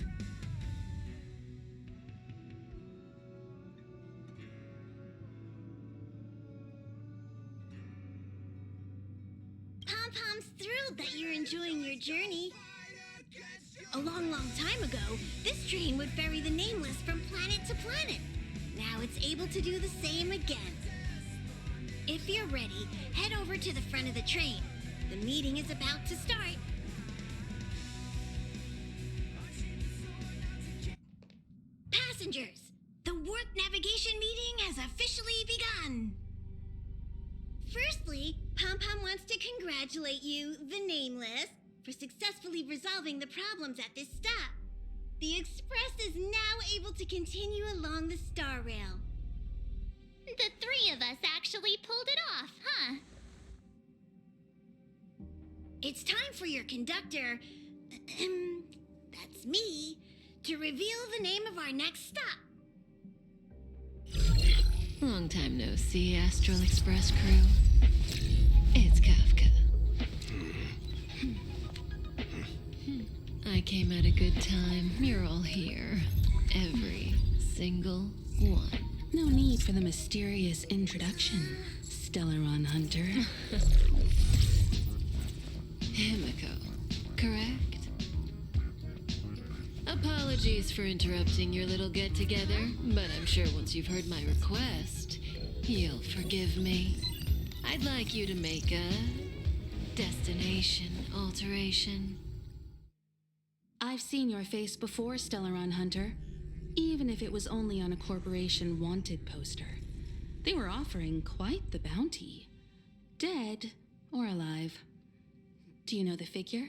Pom-Pom's thrilled that you're enjoying your journey. A long time ago, this train would ferry the Nameless from planet to planet. Now it's able to do the same again. If you're ready, head over to the front of the train. The meeting is about to start. Passengers, the warp navigation meeting has officially begun. Firstly, Pom-Pom wants to congratulate you, the Nameless, for successfully resolving the problems at this stop. The Express is now able to continue along the star rail. The 3 of us actually pulled it off, huh? It's time for your conductor, that's me, to reveal the name of our next stop. Long time no see, Astral Express crew. It's Kafka. I came at a good time. You're all here. Every single one. No need for the mysterious introduction, Stellaron Hunter. Himiko, correct? Apologies for interrupting your little get-together, but I'm sure once you've heard my request, you'll forgive me. I'd like you to make a destination alteration. I've seen your face before, Stellaron Hunter. Even if it was only on a corporation wanted poster. They were offering quite the bounty. Dead or alive. Do you know the figure?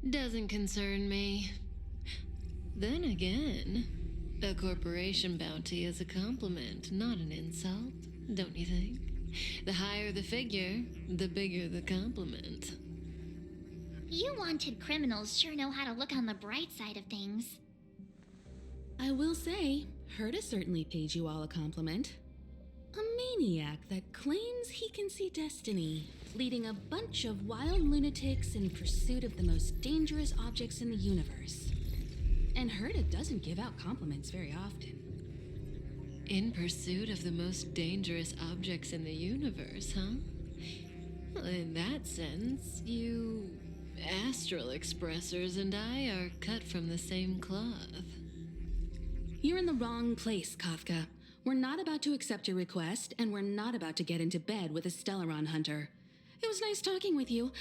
Doesn't concern me. Then again, a corporation bounty is a compliment, not an insult, don't you think? The higher the figure, the bigger the compliment. You wanted criminals sure know how to look on the bright side of things. I will say, Herta certainly paid you all a compliment. A maniac that claims he can see destiny, leading a bunch of wild lunatics in pursuit of the most dangerous objects in the universe. And Herta doesn't give out compliments very often. In pursuit of the most dangerous objects in the universe, huh? Well, in that sense, you Astral Expressers and I are cut from the same cloth. You're in the wrong place, Kafka. We're not about to accept your request, and we're not about to get into bed with a Stellaron Hunter. It was nice talking with you.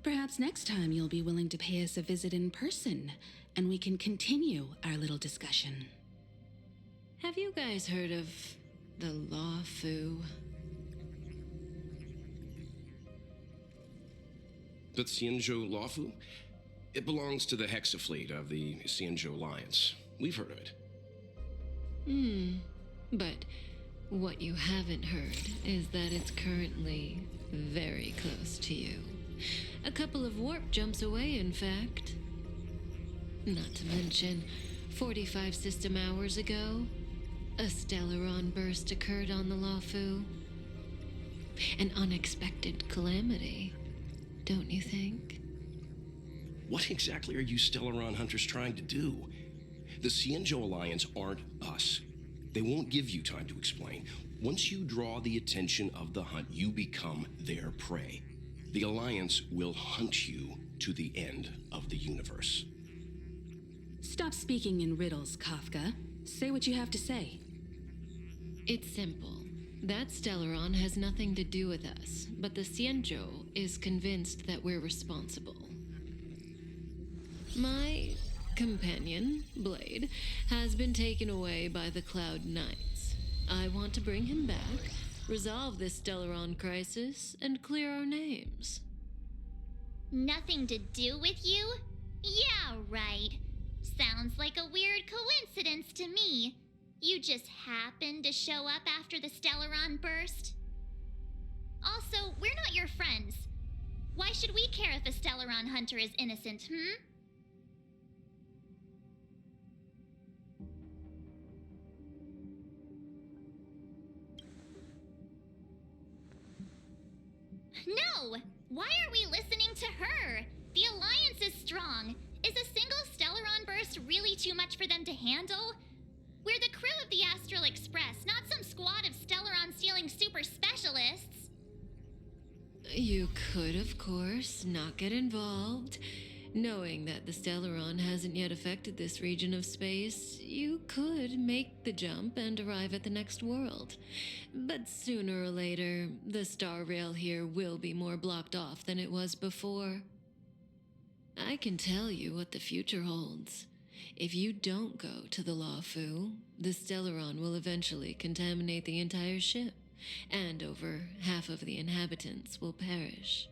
Perhaps next time you'll be willing to pay us a visit in person, and we can continue our little discussion. Have you guys heard of the Law-Fu? The Xianzhou Lawfu? It belongs to the Hexafleet of the Xianzhou Alliance. We've heard of it. But what you haven't heard is that it's currently very close to you. A couple of warp jumps away, in fact. Not to mention, 45 system hours ago, a Stellaron burst occurred on the Law-Fu. An unexpected calamity, don't you think? What exactly are you Stellaron Hunters trying to do? The Xianzhou Alliance aren't us. They won't give you time to explain. Once you draw the attention of the hunt, you become their prey. The Alliance will hunt you to the end of the universe. Stop speaking in riddles, Kafka. Say what you have to say. It's simple. That Stellaron has nothing to do with us, but the Xianzhou is convinced that we're responsible. My companion, Blade, has been taken away by the Cloud Knights. I want to bring him back, resolve this Stellaron crisis, and clear our names. Nothing to do with you? Yeah, right. Sounds like a weird coincidence to me. You just happened to show up after the Stellaron burst? Also, we're not your friends. Why should we care if a Stellaron hunter is innocent, No! Why are we listening to her? The Alliance is strong. Is a single Stellaron burst really too much for them to handle? We're the crew of the Astral Express, not some squad of Stellaron-stealing super specialists. You could, of course, not get involved. Knowing that the Stellaron hasn't yet affected this region of space, you could make the jump and arrive at the next world. But sooner or later, the star rail here will be more blocked off than it was before. I can tell you what the future holds. If you don't go to the Law-Fu, the Stellaron will eventually contaminate the entire ship, and over half of the inhabitants will perish.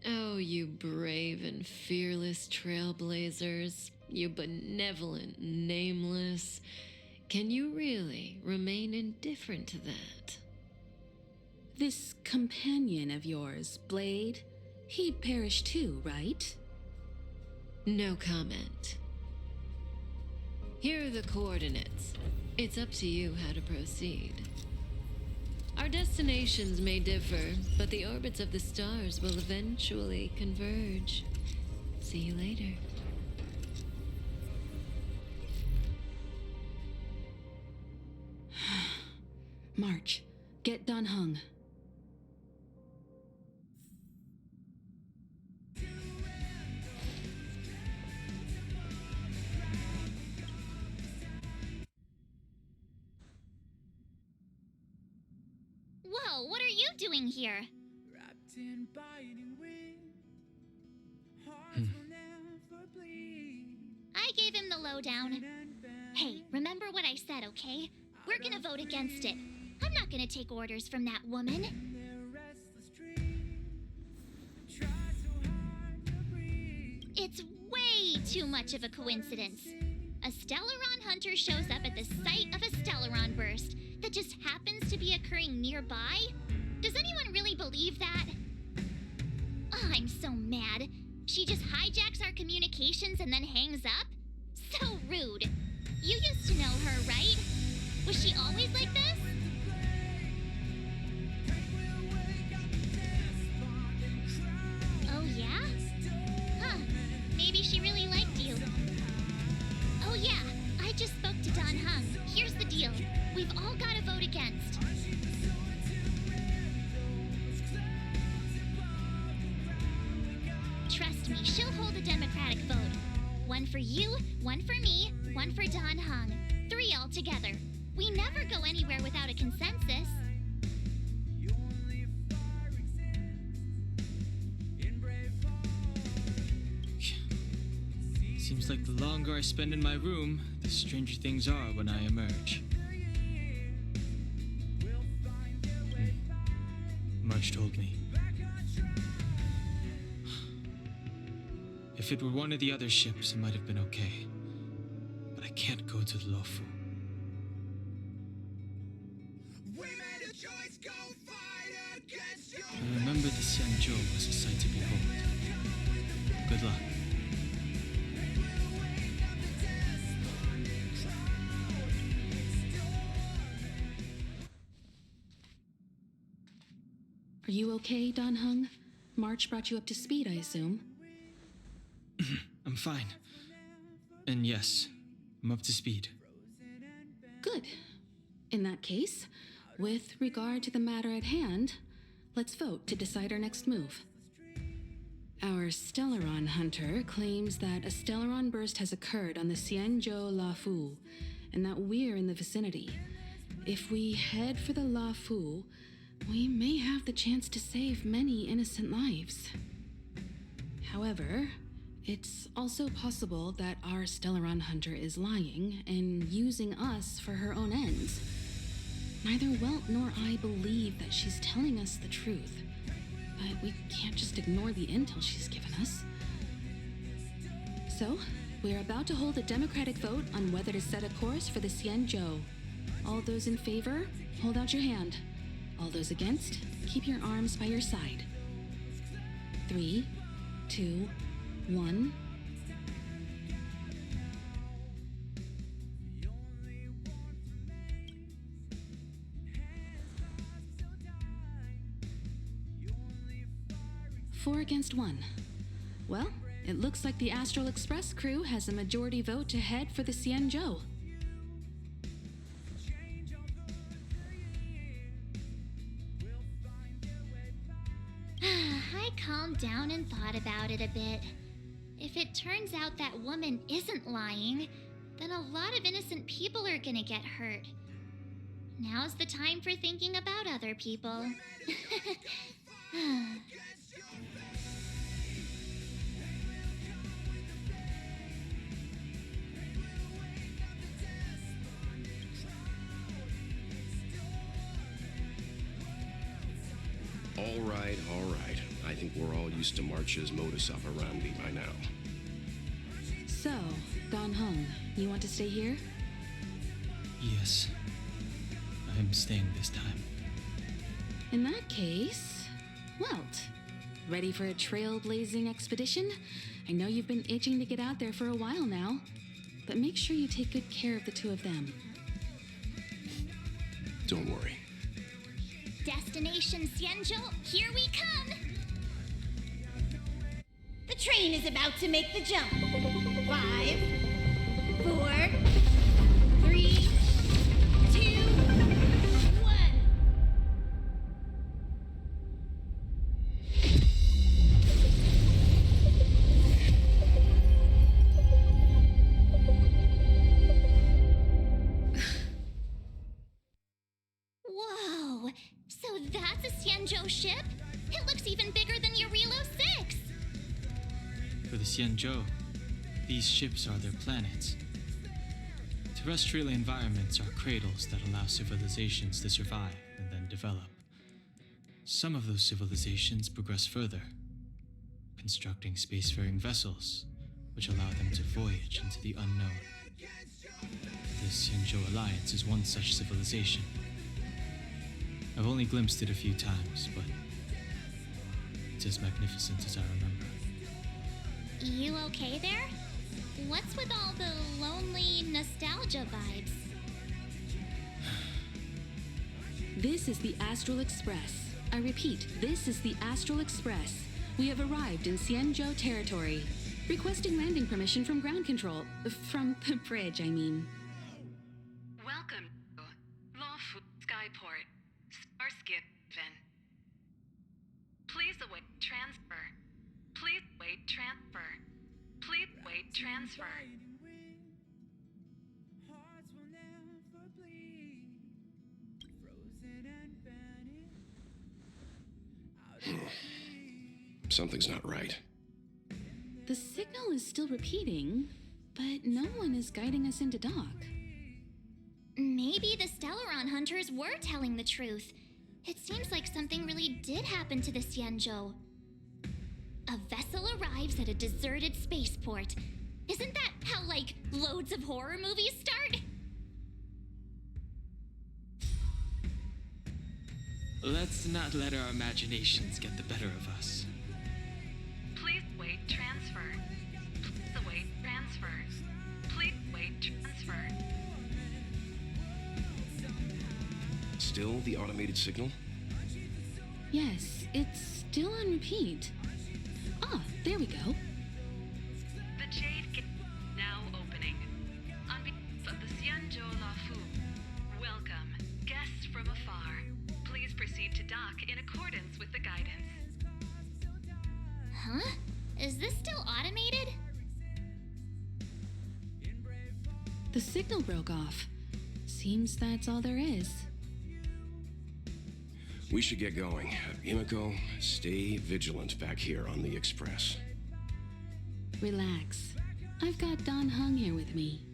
Oh, you brave and fearless trailblazers, you benevolent nameless. Can you really remain indifferent to that? This companion of yours, Blade, he perished too, right? No comment. Here are the coordinates. It's up to you how to proceed. Our destinations may differ, but the orbits of the stars will eventually converge. See you later. March, get Dan Heng. Whoa, what are you doing here? I gave him the lowdown. Hey, remember what I said, okay? We're gonna vote against it. I'm not gonna take orders from that woman. It's way too much of a coincidence. A Stellaron hunter shows up at the site of a Stellaron burst that just happens to be occurring nearby? Does anyone really believe that? Oh, I'm so mad. She just hijacks our communications and then hangs up? So rude. You used to know her, right? Was she always like this? Oh, yeah? Huh. Maybe she really liked you. Oh, yeah. I just spoke to Dan Heng. Here's the deal. We've all got to vote against. Trust me, she'll hold a democratic vote. One for you, one for me, one for Dan Heng. 3 all together. We never go anywhere without a consensus. Seems like the longer I spend in my room, the stranger things are when I emerge. March told me. If it were one of the other ships, it might have been okay. But I can't go to the Lofu. I remember the Xianzhou was a sight to behold. Good luck. Are you okay, Dan Heng? March brought you up to speed, I assume. I'm fine. And yes, I'm up to speed. Good. In that case, with regard to the matter at hand, let's vote to decide our next move. Our Stellaron hunter claims that a Stellaron burst has occurred on the Xianzhou Lafu, and that we're in the vicinity. If we head for the Lafu, we may have the chance to save many innocent lives. However, it's also possible that our Stellaron hunter is lying and using us for her own ends. Neither Welt nor I believe that she's telling us the truth, but we can't just ignore the intel she's given us. So, we're about to hold a democratic vote on whether to set a course for the Xianzhou. All those in favor, hold out your hand. All those against, keep your arms by your side. 3, 2, 1. Four against 1. Well, it looks like the Astral Express crew has a majority vote to head for the Xianzhou. I calmed down and thought about it a bit. If it turns out that woman isn't lying, then a lot of innocent people are gonna get hurt. Now's the time for thinking about other people. All right, all right. I think we're all used to March's modus operandi by now. So, Dan Heng, you want to stay here? Yes. I'm staying this time. In that case, Welt, ready for a trailblazing expedition? I know you've been itching to get out there for a while now, but make sure you take good care of the two of them. Don't worry. Destination Xianzhou, here we come! The train is about to make the jump. 5, 4, 3, 2, 1. Whoa! So that's a Xianzhou ship? It looks even bigger than Jarilo-VI! For the Xianzhou, these ships are their planets. Terrestrial environments are cradles that allow civilizations to survive and then develop. Some of those civilizations progress further, constructing spacefaring vessels, which allow them to voyage into the unknown. The Xianzhou Alliance is one such civilization. I've only glimpsed it a few times, but it's as magnificent as I remember. You okay there? What's with all the lonely nostalgia vibes? This is the Astral Express. I repeat, this is the Astral Express. We have arrived in Xianzhou territory. Requesting landing permission from ground control. From the bridge, I mean. Welcome to Lawful Skyport, Starskin Ven. Please await transfer. Please wait transfer. Please wait transfer. Something's not right. The signal is still repeating, but no one is guiding us into dock. Maybe the Stellaron hunters were telling the truth. It seems like something really did happen to the Xianzhou. A vessel arrives at a deserted spaceport. Isn't that how, like, loads of horror movies start? Let's not let our imaginations get the better of us. Please wait transfer. Please await transfer. Please wait transfer. Still the automated signal? Yes, it's still on repeat. Ah, there we go. The Jade Gate now opening. On behalf of the Xianzhou Lafu, welcome, guests from afar. Please proceed to dock in accordance with the guidance. Huh? Is this still automated? The signal broke off. Seems that's all there is. We should get going. Himiko, stay vigilant back here on the Express. Relax. I've got Dan Heng here with me.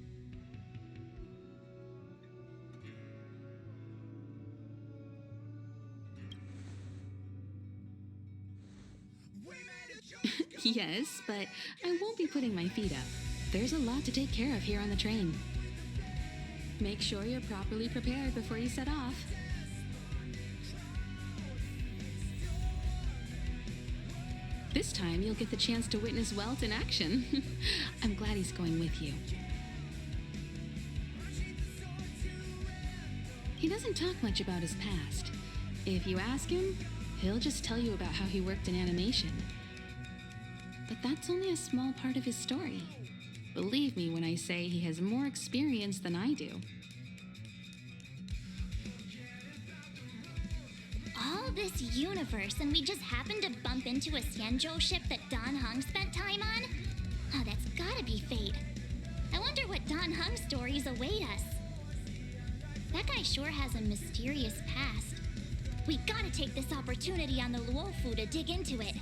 Yes, but I won't be putting my feet up. There's a lot to take care of here on the train. Make sure you're properly prepared before you set off. This time, you'll get the chance to witness Welt in action. I'm glad he's going with you. He doesn't talk much about his past. If you ask him, he'll just tell you about how he worked in animation. But that's only a small part of his story. Believe me when I say he has more experience than I do. All this universe, and we just happened to bump into a Xianzhou ship that Dan Heng spent time on? Oh, that's gotta be fate. I wonder what Dan Heng's stories await us. That guy sure has a mysterious past. We gotta take this opportunity on the Luofu to dig into it.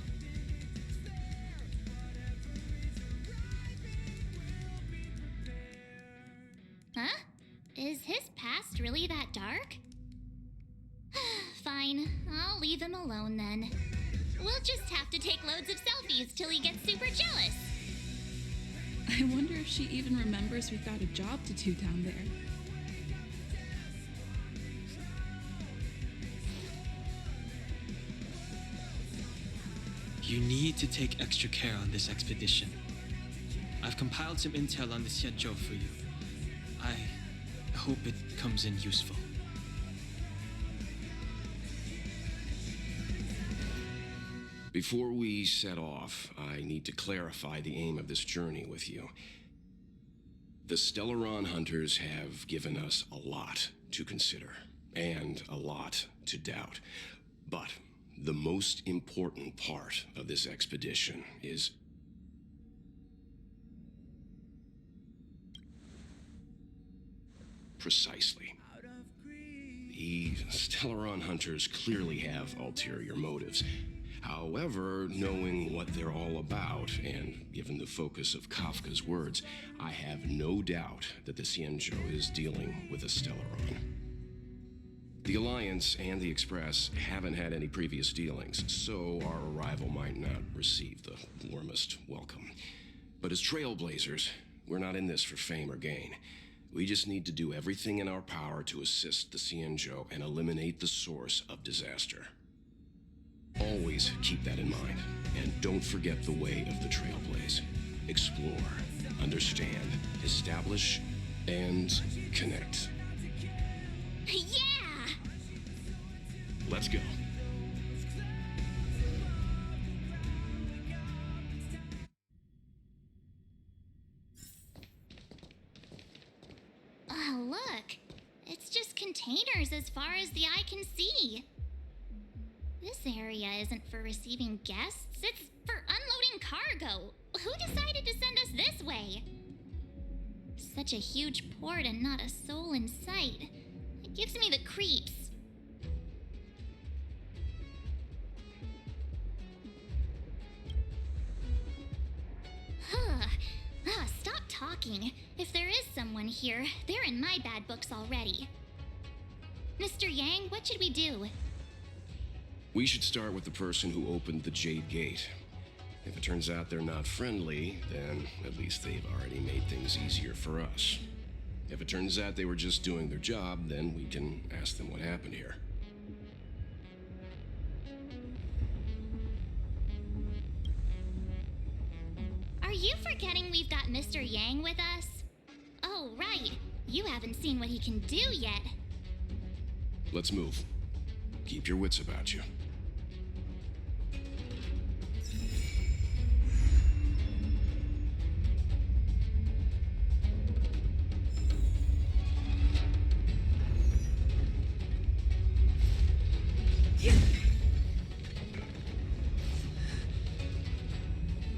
Huh? Is his past really that dark? Fine, I'll leave him alone then. We'll just have to take loads of selfies till he gets super jealous. I wonder if she even remembers we've got a job to do down there. You need to take extra care on this expedition. I've compiled some intel on the Xianzhou for you. I hope it comes in useful. Before we set off, I need to clarify the aim of this journey with you. The Stellaron hunters have given us a lot to consider, and a lot to doubt. But the most important part of this expedition is precisely. The Stellaron hunters clearly have ulterior motives. However, knowing what they're all about, and given the focus of Kafka's words, I have no doubt that the Xianzhou is dealing with a Stellaron. The Alliance and the Express haven't had any previous dealings, so our arrival might not receive the warmest welcome. But as trailblazers, we're not in this for fame or gain. We just need to do everything in our power to assist the Xianzhou and eliminate the source of disaster. Always keep that in mind, and don't forget the way of the Trailblaze. Explore, understand, establish, and connect. Yeah! Let's go. Oh, look. It's just containers as far as the eye can see. This area isn't for receiving guests, it's for unloading cargo. Who decided to send us this way? Such a huge port and not a soul in sight. It gives me the creeps. Stop talking. If there is someone here, they're in my bad books already. Mr. Yang, what should we do? We should start with the person who opened the Jade Gate. If it turns out they're not friendly, then at least they've already made things easier for us. If it turns out they were just doing their job, then we can ask them what happened here. Are you forgetting we've got Mr. Yang with us? Oh, right. You haven't seen what he can do yet. Let's move. Keep your wits about you.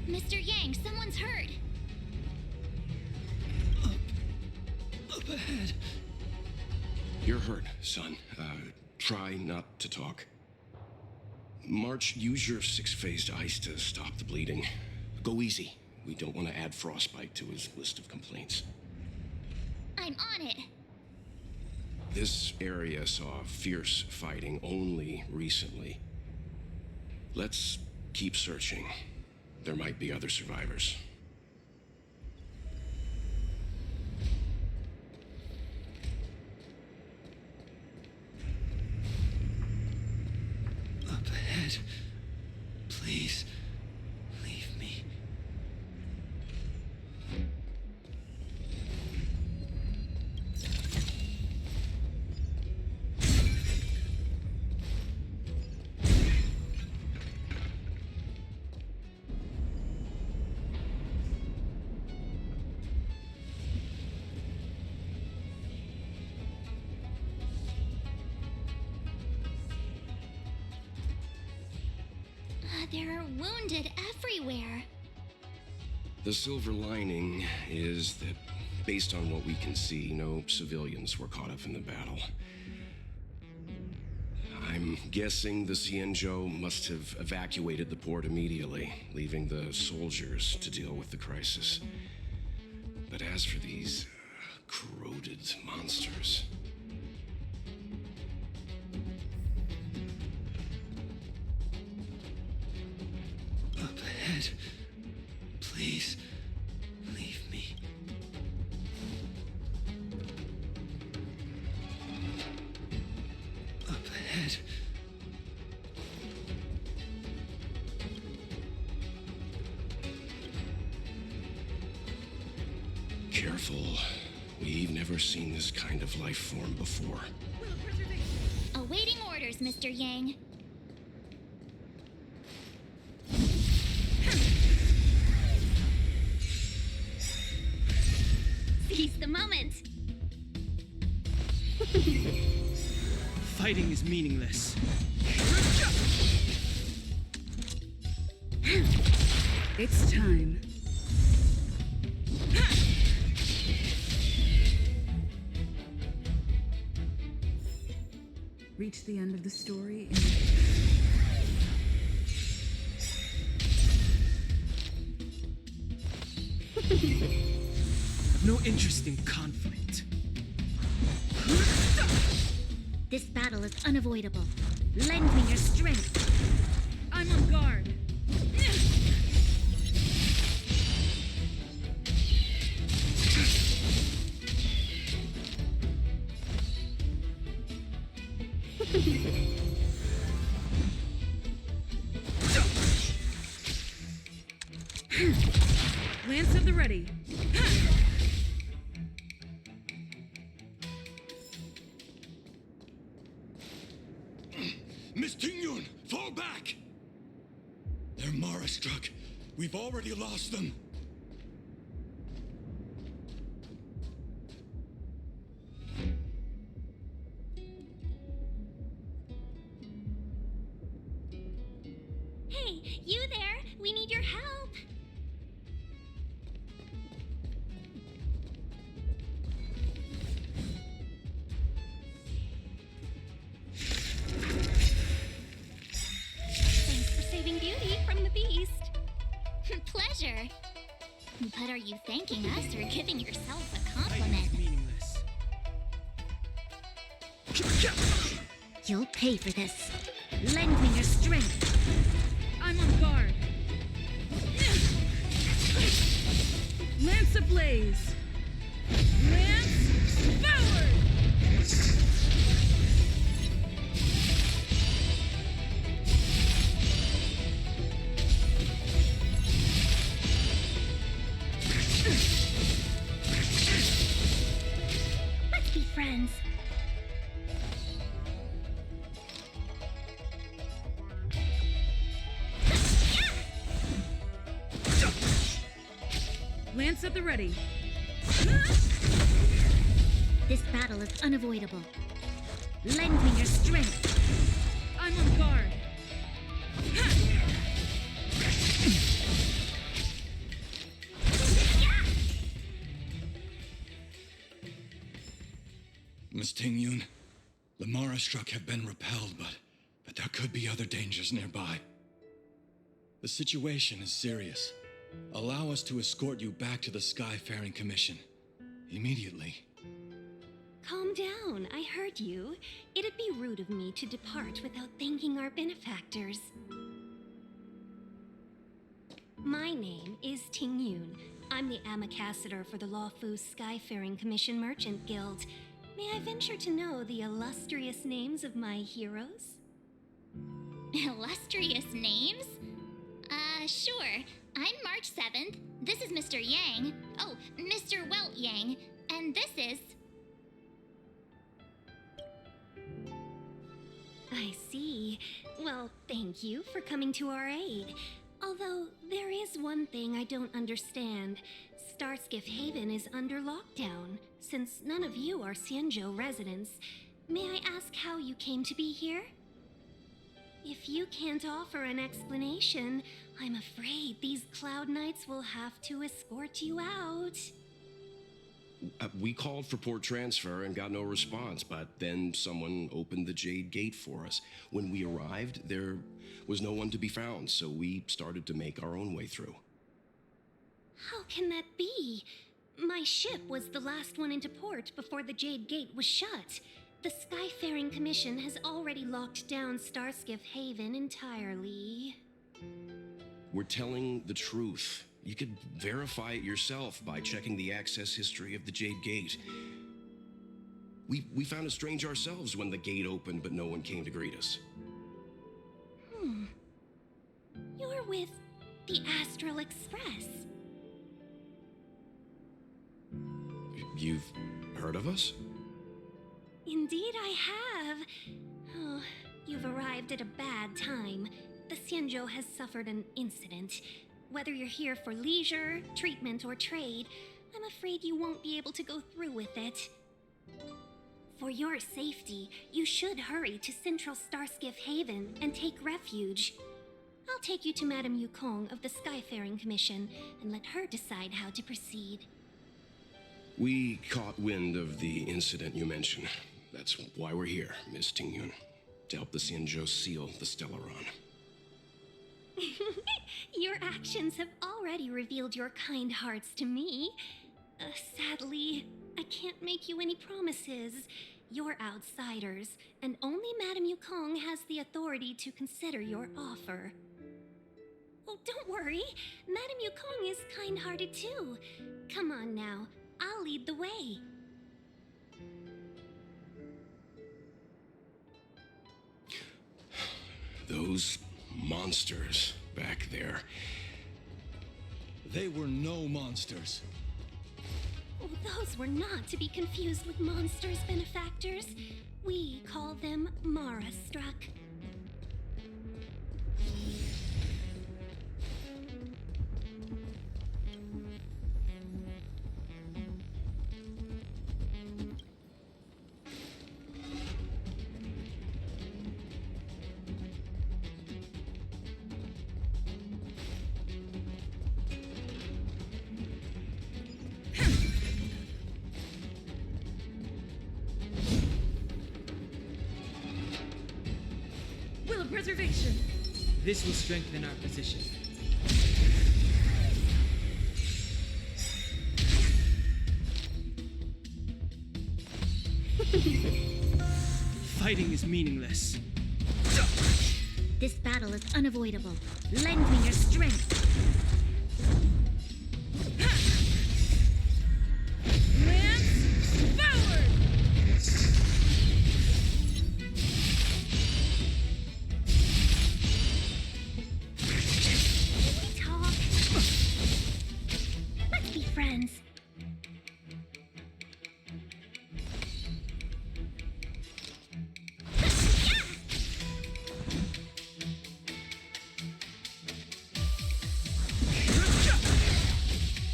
Mr. Yang, someone's hurt. Up ahead. You're hurt, son. Try not to talk. March, use your six-phased ice to stop the bleeding. Go easy. We don't want to add frostbite to his list of complaints. I'm on it. This area saw fierce fighting only recently. Let's keep searching. There might be other survivors. Up ahead. Please, leave me. There are wounded everywhere. The silver lining is that, based on what we can see, no civilians were caught up in the battle. I'm guessing the Xianzhou must have evacuated the port immediately, leaving the soldiers to deal with the crisis. But as for these corroded monsters... Up ahead. Please, leave me. Up ahead. Careful. We've never seen this kind of life form before. Awaiting orders, Mr. Yang. Seize the moment. Fighting is meaningless. It's time. Reach the end of the story in... I've no interest in conflict. This battle is unavoidable. Lend me your strength. I'm on guard. Lance at the ready. Miss Tingyun, fall back! They're Mara struck. We've already lost them. Hey, you there! We need your help! Thanks for saving Beauty from the beast. Pleasure. But are you thanking us or giving yourself a compliment? Meaningless. You'll pay for this. Lend me your strength. I'm on guard. Lance ablaze. Lance forward. Let's be friends. Lance at the ready. This battle is unavoidable. Lend me your strength. I'm on guard. Miss Tingyun, the Mara struck have been repelled, but there could be other dangers nearby. The situation is serious. Allow us to escort you back to the Skyfaring Commission. Immediately. Calm down, I heard you. It'd be rude of me to depart without thanking our benefactors. My name is Ting Yun. I'm the ambassador for the Lawfu Skyfaring Commission Merchant Guild. May I venture to know the illustrious names of my heroes? Illustrious names? Sure. I'm March 7th. This is Mr. Yang. Oh, Mr. Welt Yang. And this is... I see. Well, thank you for coming to our aid. Although, there is one thing I don't understand. Starskiff Haven is under lockdown. Since none of you are Xianzhou residents, may I ask how you came to be here? If you can't offer an explanation, I'm afraid these Cloud Knights will have to escort you out. We called for port transfer and got no response, but then someone opened the Jade Gate for us. When we arrived, there was no one to be found, so we started to make our own way through. How can that be? My ship was the last one into port before the Jade Gate was shut. The Skyfaring Commission has already locked down Starskiff Haven entirely. We're telling the truth. You could verify it yourself by checking the access history of the Jade Gate. We found it strange ourselves when the gate opened, but no one came to greet us. You're with the Astral Express. You've heard of us? Indeed I have. Oh, you've arrived at a bad time. The Xianzhou has suffered an incident. Whether you're here for leisure, treatment, or trade, I'm afraid you won't be able to go through with it. For your safety, you should hurry to Central Starskiff Haven and take refuge. I'll take you to Madame Yukong of the Skyfaring Commission and let her decide how to proceed. We caught wind of the incident you mentioned. That's why we're here, Miss Tingyun. To help the Xianzhou seal the Stellaron. Your actions have already revealed your kind hearts to me. Sadly, I can't make you any promises. You're outsiders, and only Madame Yukong has the authority to consider your offer. Oh, don't worry. Madame Yukong is kind-hearted too. Come on now, I'll lead the way. Those monsters back there. They were no monsters. Oh, those were not to be confused with monsters, benefactors. We call them Mara-struck. Will of preservation. This will strengthen our position. Fighting is meaningless. This battle is unavoidable. Lend me your strength. Lance forward! Talk. Let's be friends.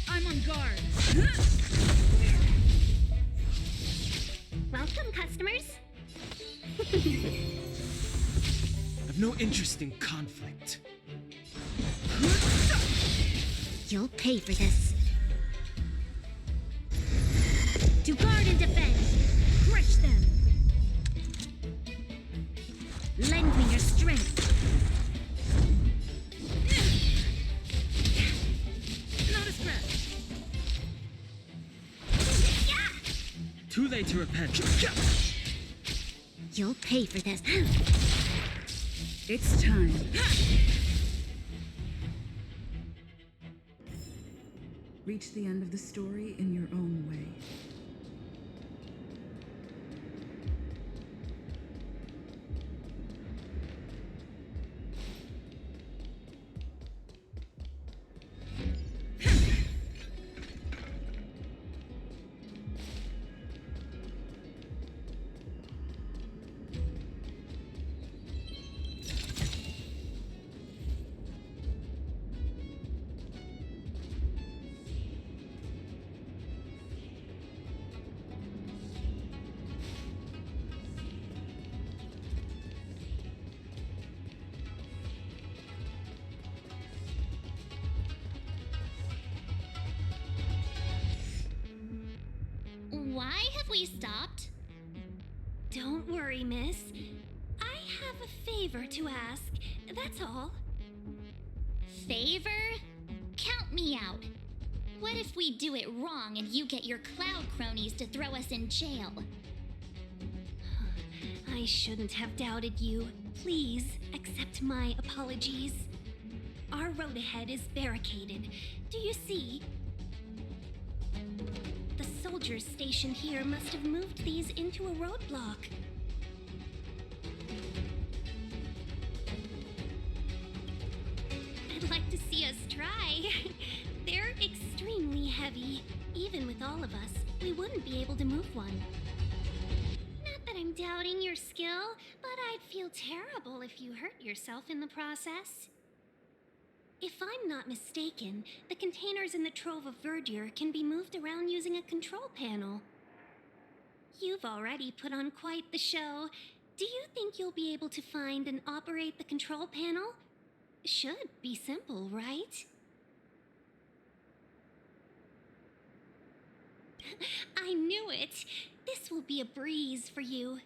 I'm on guard. Welcome, customers. I've no interest in conflict. You'll pay for this. To guard and defend. Crush them. Lend me your strength. Not a scratch. Too late to repent. You'll pay for this. It's time. Reach the end of the story in your own way. Why have we stopped? Don't worry, miss. I have a favor to ask, that's all. Favor? Count me out. What if we do it wrong and you get your cloud cronies to throw us in jail? I shouldn't have doubted you. Please accept my apologies. Our road ahead is barricaded. Do you see? The soldiers stationed here must have moved these into a roadblock. I'd like to see us try. They're extremely heavy. Even with all of us, we wouldn't be able to move one. Not that I'm doubting your skill, but I'd feel terrible if you hurt yourself in the process. If I'm not mistaken, the containers in the Trove of Verdure can be moved around using a control panel. You've already put on quite the show. Do you think you'll be able to find and operate the control panel? Should be simple, right? I knew it! This will be a breeze for you.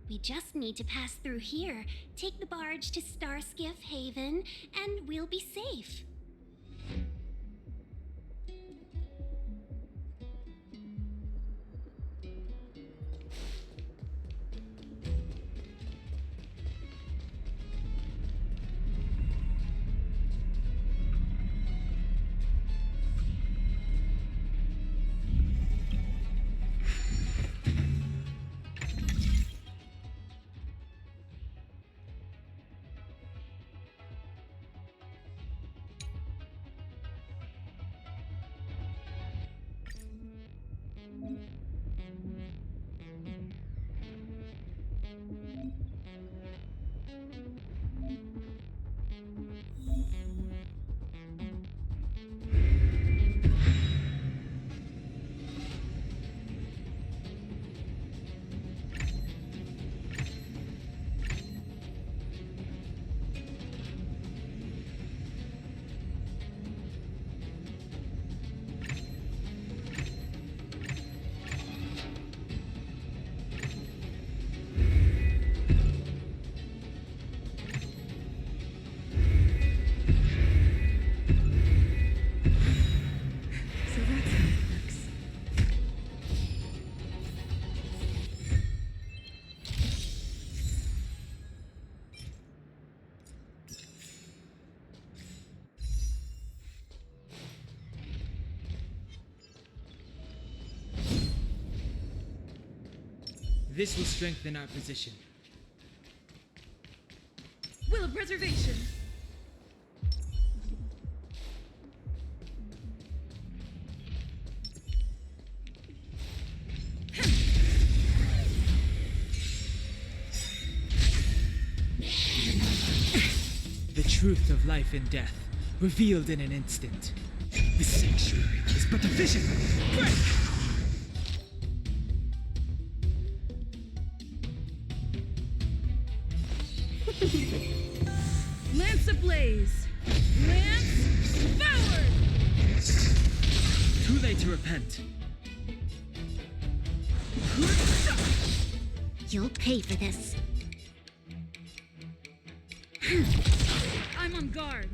We just need to pass through here, take the barge to Starskiff Haven, and we'll be safe. This will strengthen our position. Will of preservation. The truth of life and death, revealed in an instant. The sanctuary is but a vision. Break! Lance ablaze! Lance forward! Too late to repent. You'll pay for this. I'm on guard.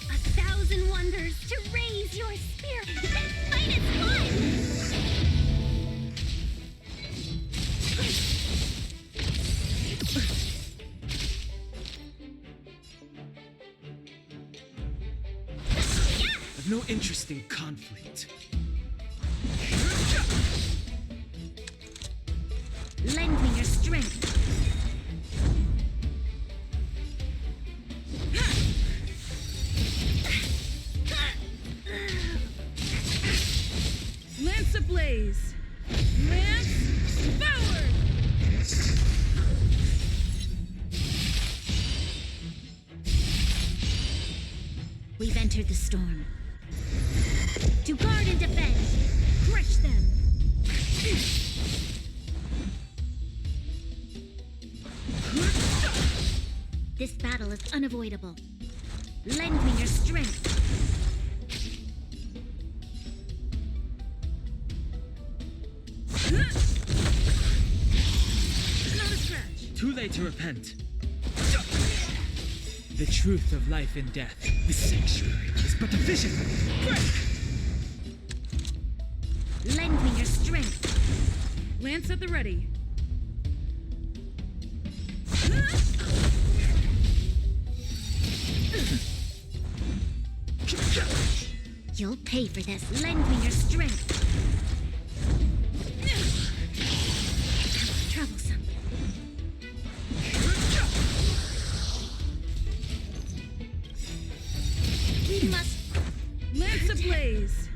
1,000 wonders to raise your spirit. This fight is fun! I've no interest in conflict. Lend me your strength. Lance ablaze! Lance forward! We've entered the storm. To guard and defend! Crush them! This battle is unavoidable. Lend me your strength. Not a scratch. Too late to repent. The truth of life and death, the sanctuary is but a vision. Break! Lend me your strength. Lance at the ready. You'll pay for this. Lend me your strength. Troublesome. We must... Lance ablaze!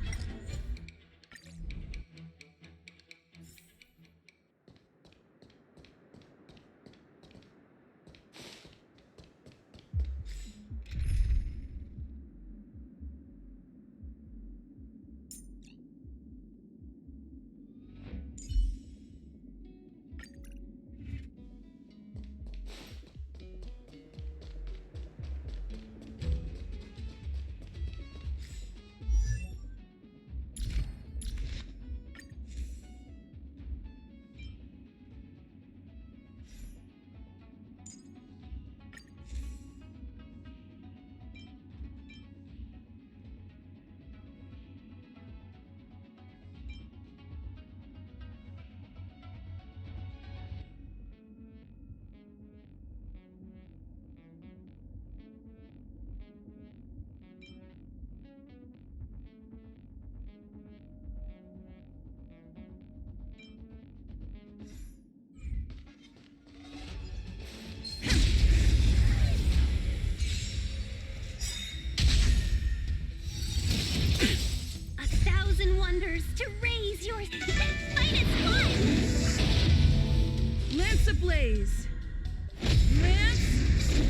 ablaze! Lance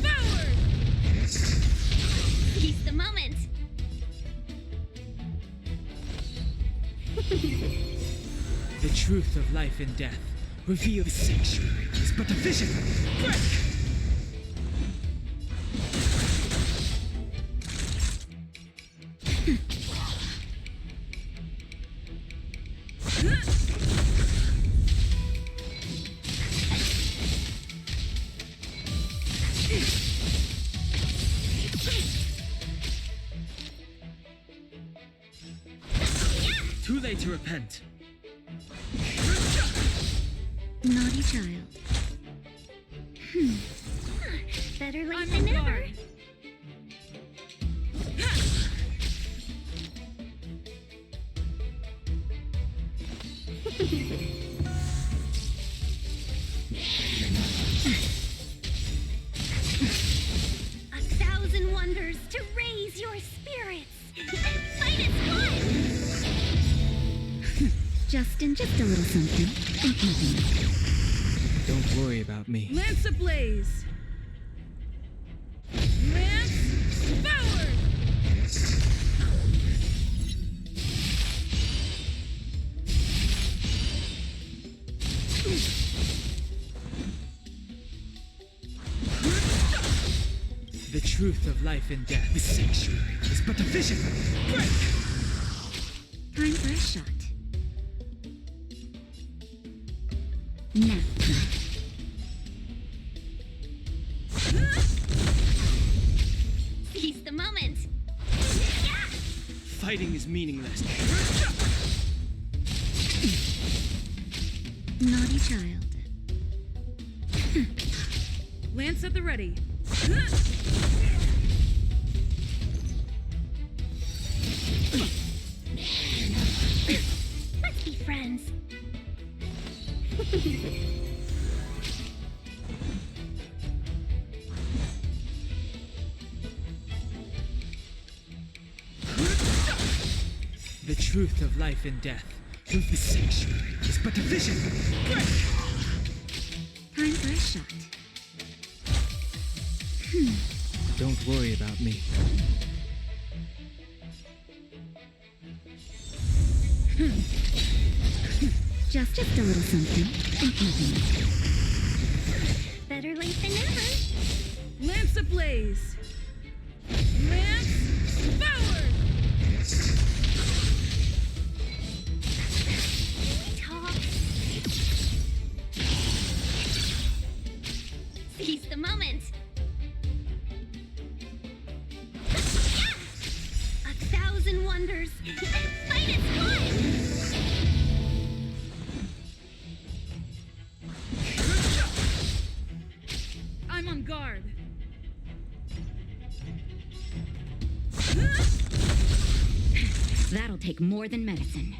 forward! Seize the moment! The truth of life and death revealed. The sanctuary is but a vision. Break! Too late to repent. Naughty child. Better late than never. A thousand wonders to raise your spirits. Fight is good. Justin, just a little something. Don't worry about me. Lance ablaze! Lance forward! The truth of life and death. The sanctuary is but a vision. Break! Time for a shot. Now. Seize the moment. Fighting is meaningless. Naughty child. Lance at the ready. Let's be friends. The truth of life and death. The sanctuary is but a vision. Break! Time for a shot. Don't worry about me. Just a little something. Better late than never. Lance ablaze! Lance forward! Talk. Seize the moment. A thousand wonders. Fight is good. I'm on guard. That'll take more than medicine.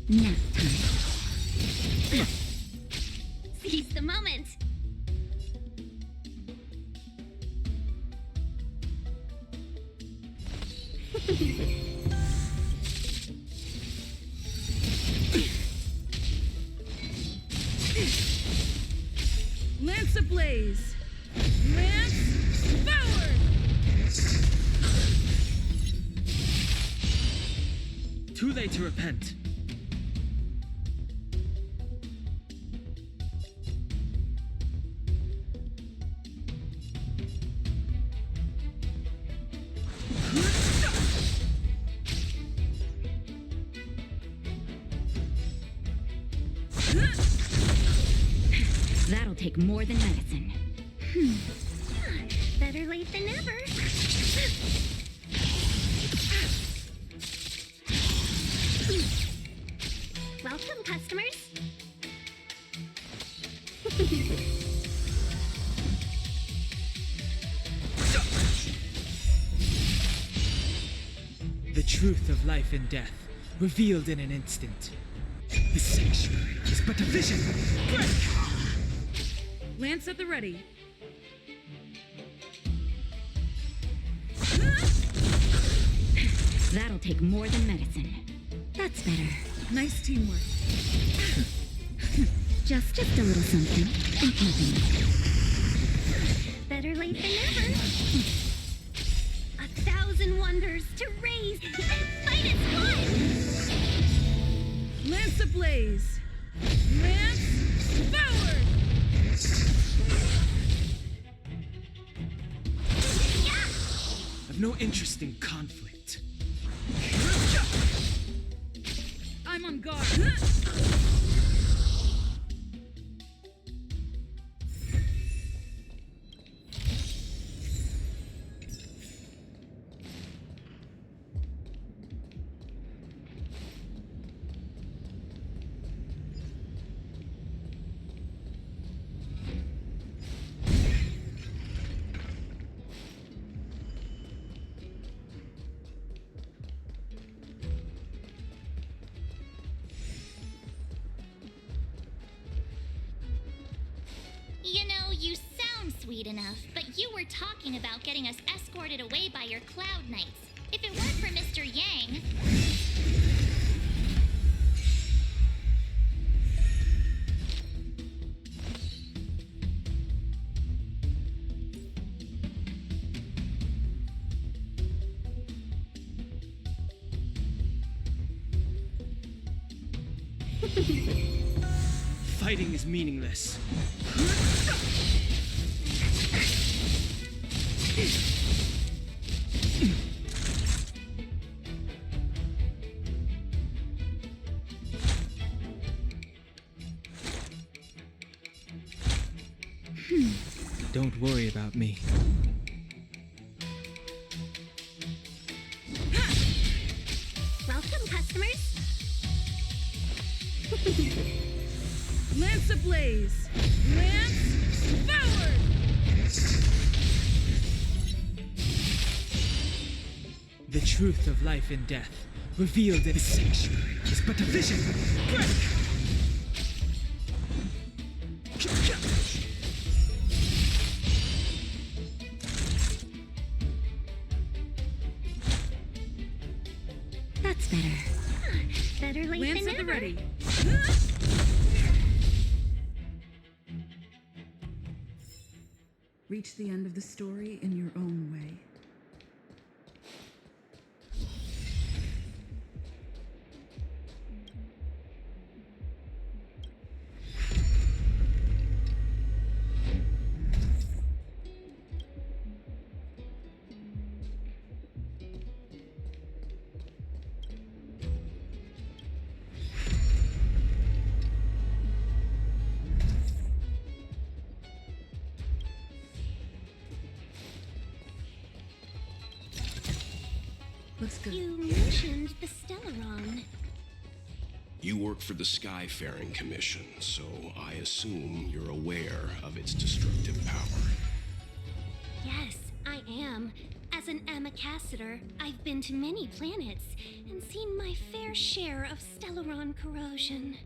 Nap time. Seize the moment. Lance ablaze! Lance forward! Too late to repent. That'll take more than medicine. Better late than never. Welcome, customers. The truth of life and death, revealed in an instant. The sanctuary is but a vision. Break! Lance at the ready. That'll take more than medicine. That's better. Nice teamwork. Just a little something. Nothing. Better late than never. 1,000 wonders to raise and fight its blood! Lance ablaze! Lance forward! I've no interest in conflict. I'm on guard. You know, you sound sweet enough, but you were talking about getting us escorted away by your Cloud Knights. If it weren't for Mr. Yang... Fighting is meaningless. Don't worry about me. Welcome, customers. Lance ablaze! Lance forward! The truth of life and death, revealed in the sanctuary, is but a vision. Break! That's better. Better late Lance than at the never. ready. Reach the end of the story in your own way. Looks good. You mentioned the Stellaron. You work for the Skyfaring Commission, so I assume you're aware of its destructive power. Yes, I am. As an Amicassator, I've been to many planets and seen my fair share of Stellaron corrosion.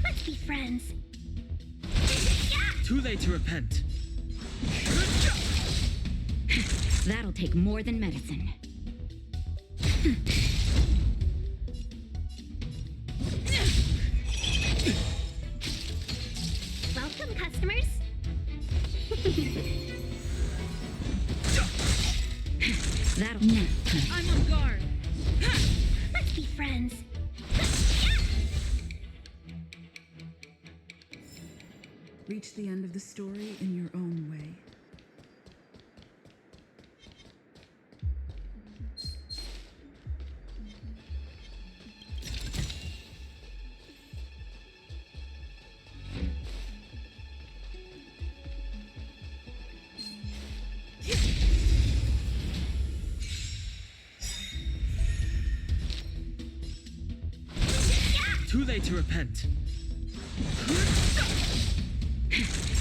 Let's be friends. Too late to repent. That'll take more than medicine. Welcome, customers. That'll not. I'm on guard. Let's be friends. Reach the end of the story in your own way. Too late to repent.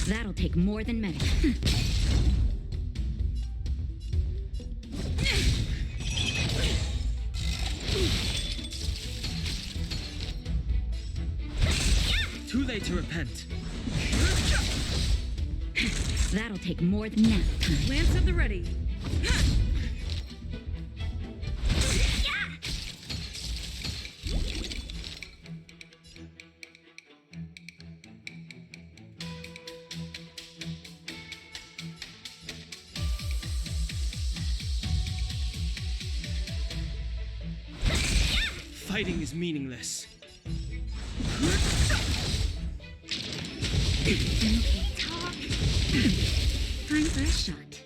That'll take more than medic. Too late to repent. That'll take more than nap time. Lance at the ready. Fighting is meaningless. Okay, talk. Time for a shot.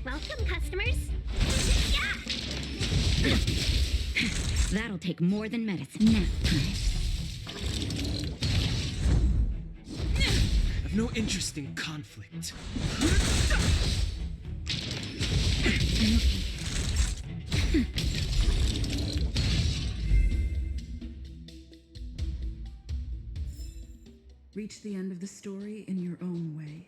Welcome, customers. That'll take more than medicine. Nap time. I've no interest in conflict. Reach the end of the story in your own way.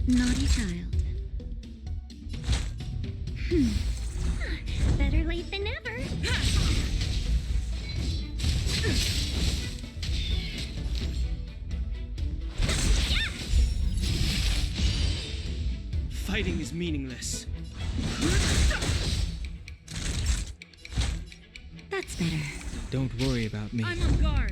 Naughty child. Better late than never. Fighting is meaningless. That's better. Don't worry about me. I'm on guard.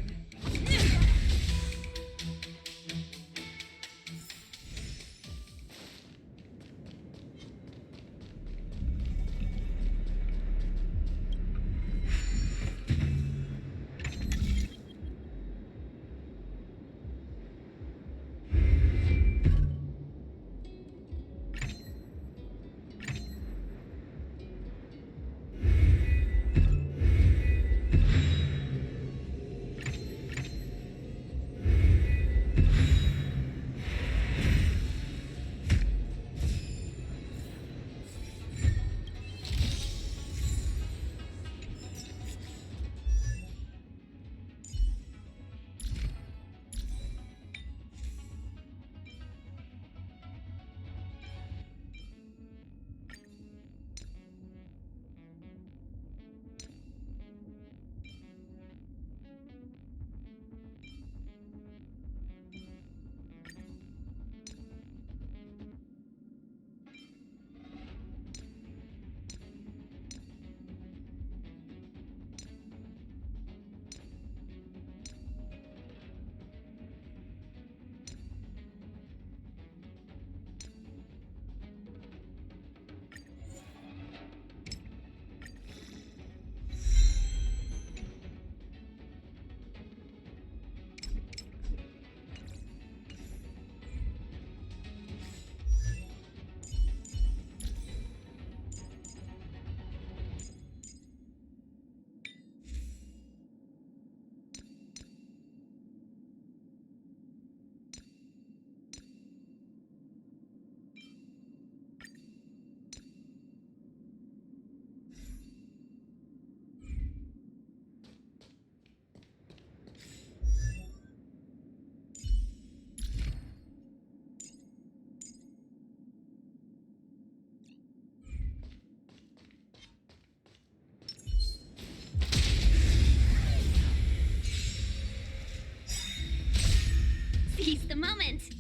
moment.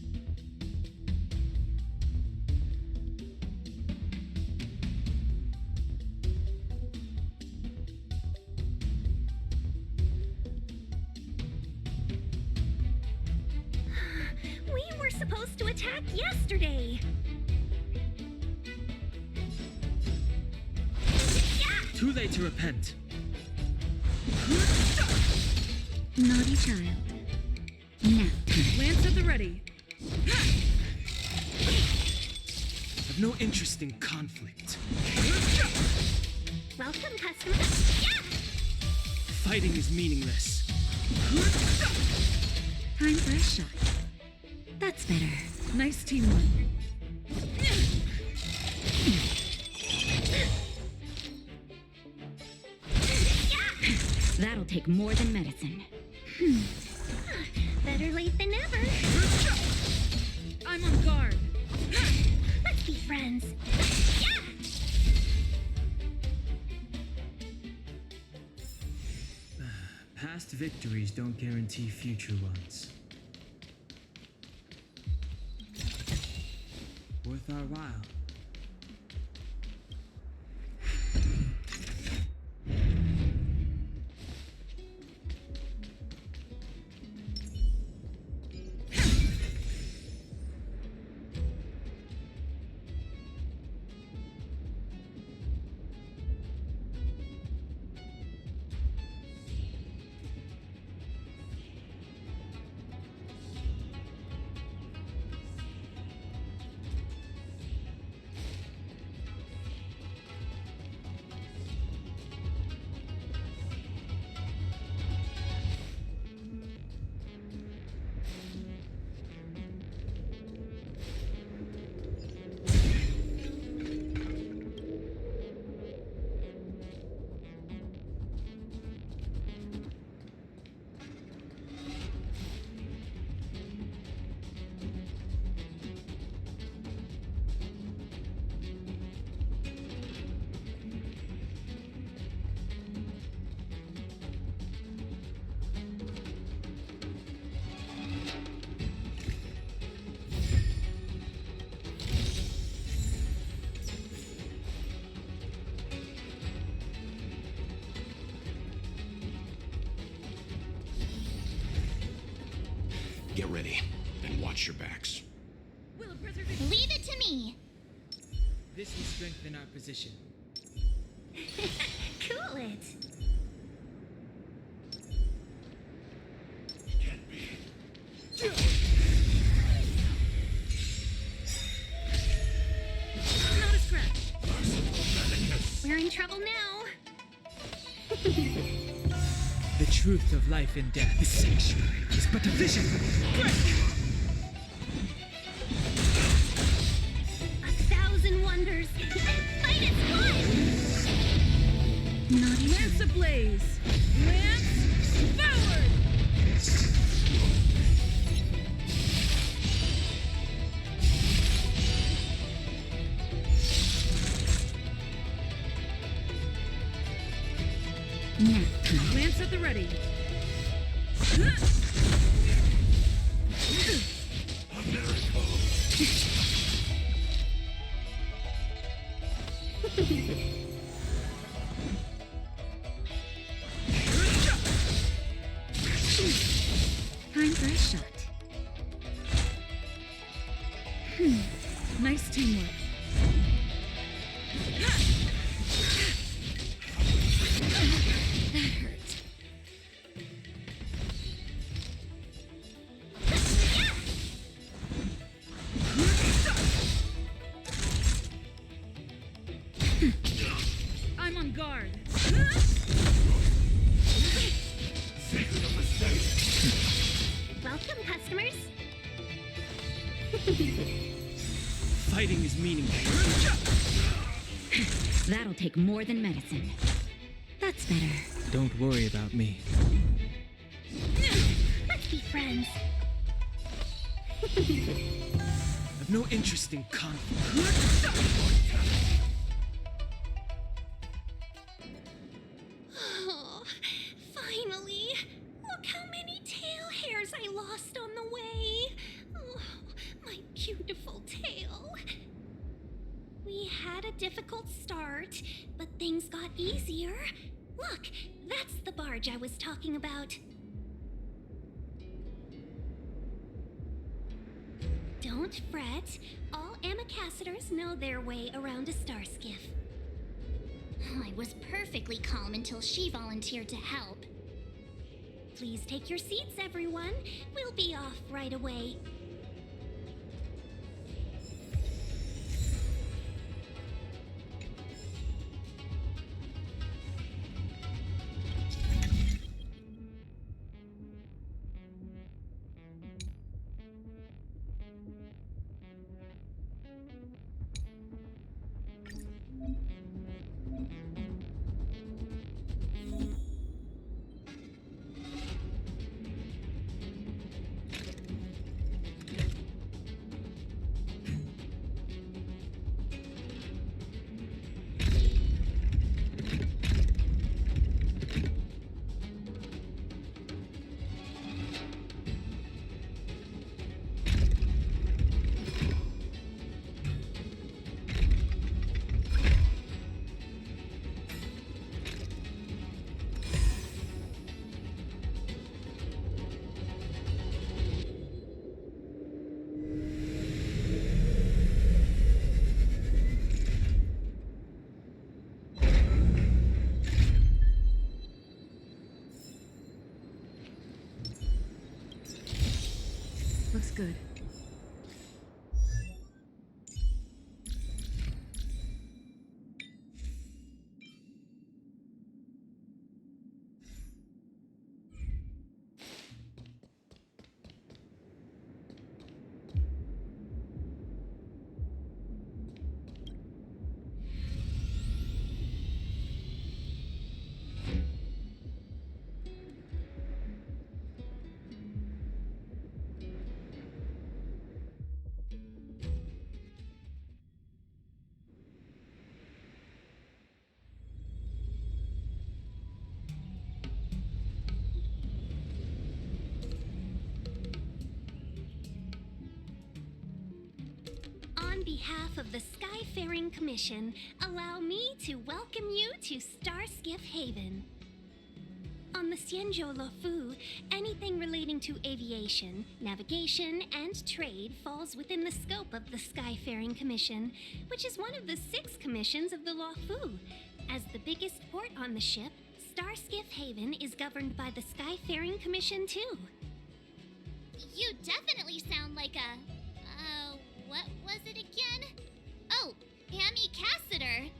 We were supposed to attack yesterday. Too late to repent. Naughty child. Nap time. Lance at the ready. I've no interest in conflict. Welcome, customer. Fighting is meaningless. Time for a shot. That's better. Nice teamwork. That'll take more than medicine. Better late than never. I'm on guard. Let's be friends. Past victories don't guarantee future ones. Worth our while. Get ready, and watch your backs. Leave it to me. This will strengthen our position. Cool it. Not a scratch. We're in trouble now. The truth of life and death. The sanctuary is but a vision. Break! 1,000 wonders. Fight as one. Naughty Lance ablaze. Lance forward. Nap time. Lance at the ready. Time for a shot. Nice teamwork. That hurt. I'm on guard. Welcome, customers. Fighting is meaningless. That'll take more than medicine. That's better. Don't worry about me. Let's be friends. I've no interest in conflict. Oh, finally. Look how many tail hairs I lost on the way. Oh, but things got easier. Look, that's the barge I was talking about. Don't fret. All Amicacetors know their way around a star skiff. I was perfectly calm until she volunteered to help. Please take your seats, everyone. We'll be off right away. Looks good. On behalf of the Skyfaring Commission, allow me to welcome you to Starskiff Haven. On the Xianzhou-Le-Fu, anything relating to aviation, navigation, and trade falls within the scope of the Skyfaring Commission, which is one of the 6 commissions of the Le-Fu. As the biggest port on the ship, Starskiff Haven is governed by the Skyfaring Commission too. You definitely sound like a... what was it again? Oh, Amicaciter.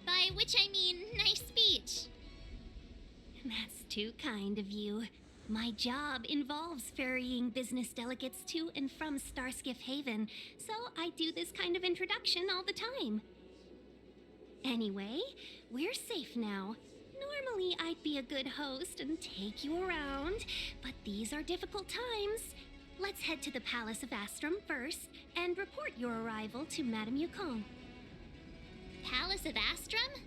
By which I mean nice speech. That's too kind of you. My job involves ferrying business delegates to and from Starskiff Haven, so I do this kind of introduction all the time. Anyway, we're safe now. Normally I'd be a good host and take you around, but these are difficult times. Let's head to the Palace of Astrum first and report your arrival to Madame Yukong. Palace of Astrum?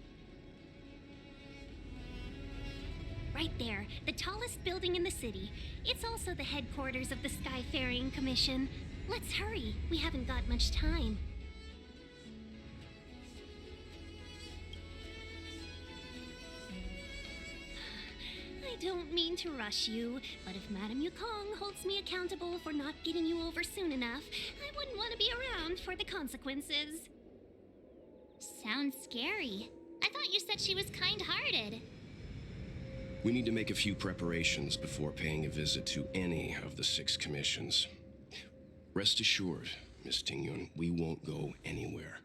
Right there, the tallest building in the city. It's also the headquarters of the Skyfaring Commission. Let's hurry, we haven't got much time. I don't mean to rush you, but if Madame Yukong holds me accountable for not getting you over soon enough, I wouldn't want to be around for the consequences. Sounds scary. I thought you said she was kind-hearted. We need to make a few preparations before paying a visit to any of the 6 commissions. Rest assured, Miss Tingyun, we won't go anywhere.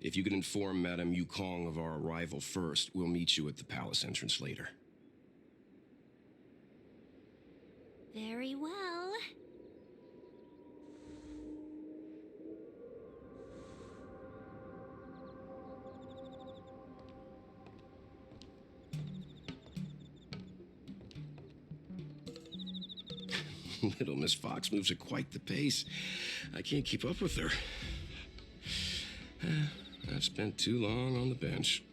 If you could inform Madame Yukong of our arrival first, we'll meet you at the palace entrance later. Very well. Little Miss Fox moves at quite the pace. I can't keep up with her. I've spent too long on the bench.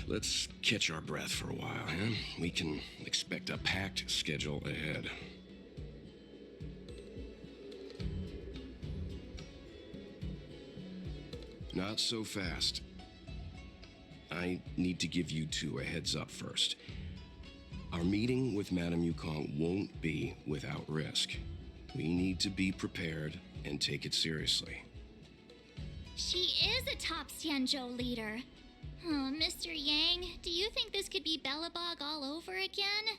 Let's catch our breath for a while, huh? We can expect a packed schedule ahead. Not so fast. I need to give you two a heads up first. Our meeting with Madame Yukong won't be without risk. We need to be prepared and take it seriously. She is a top Xianzhou leader. Oh, Mr. Yang, do you think this could be Belobog all over again?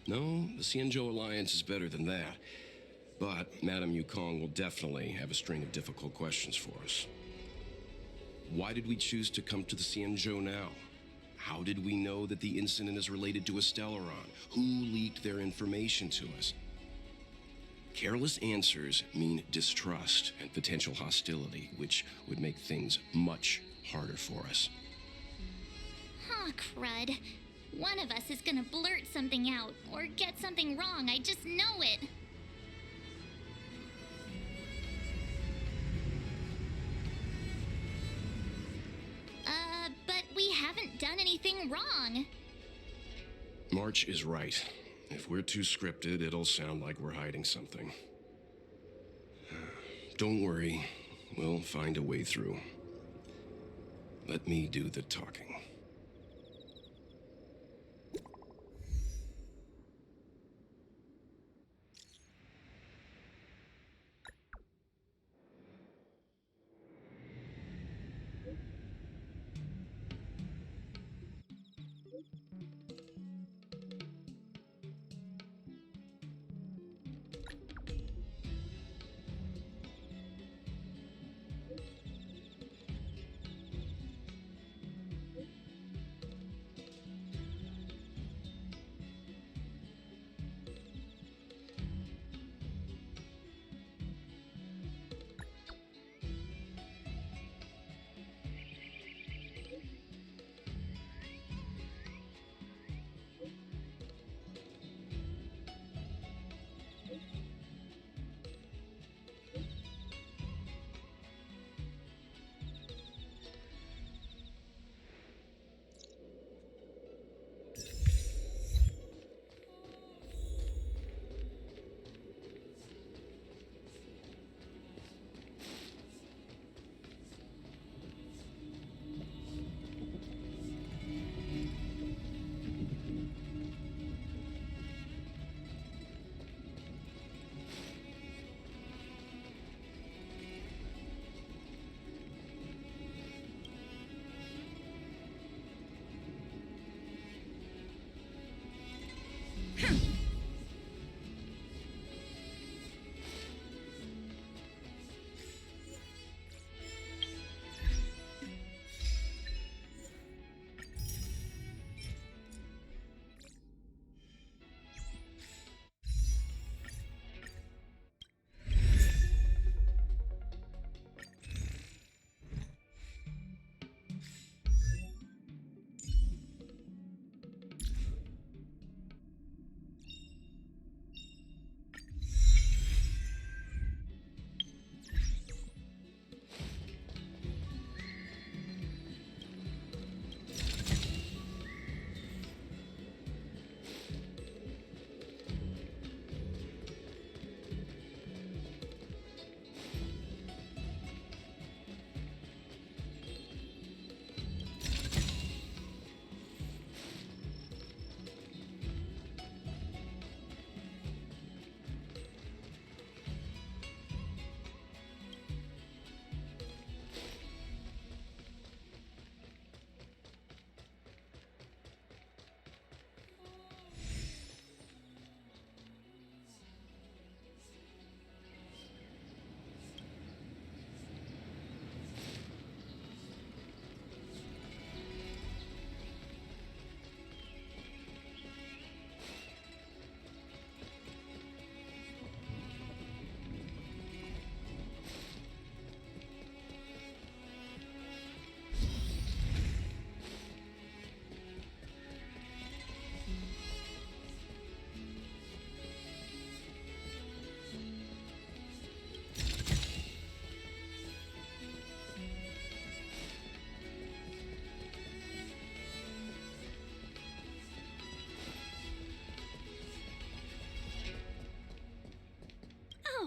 No, the Xianzhou Alliance is better than that. But Madame Yukong will definitely have a string of difficult questions for us. Why did we choose to come to the Xianzhou now? How did we know that the incident is related to a Stellaron? Who leaked their information to us? Careless answers mean distrust and potential hostility, which would make things much harder for us. Aw, crud. One of us is gonna blurt something out, or get something wrong, I just know it. But we haven't done anything wrong. March is right. If we're too scripted, it'll sound like we're hiding something. Don't worry, we'll find a way through. Let me do the talking.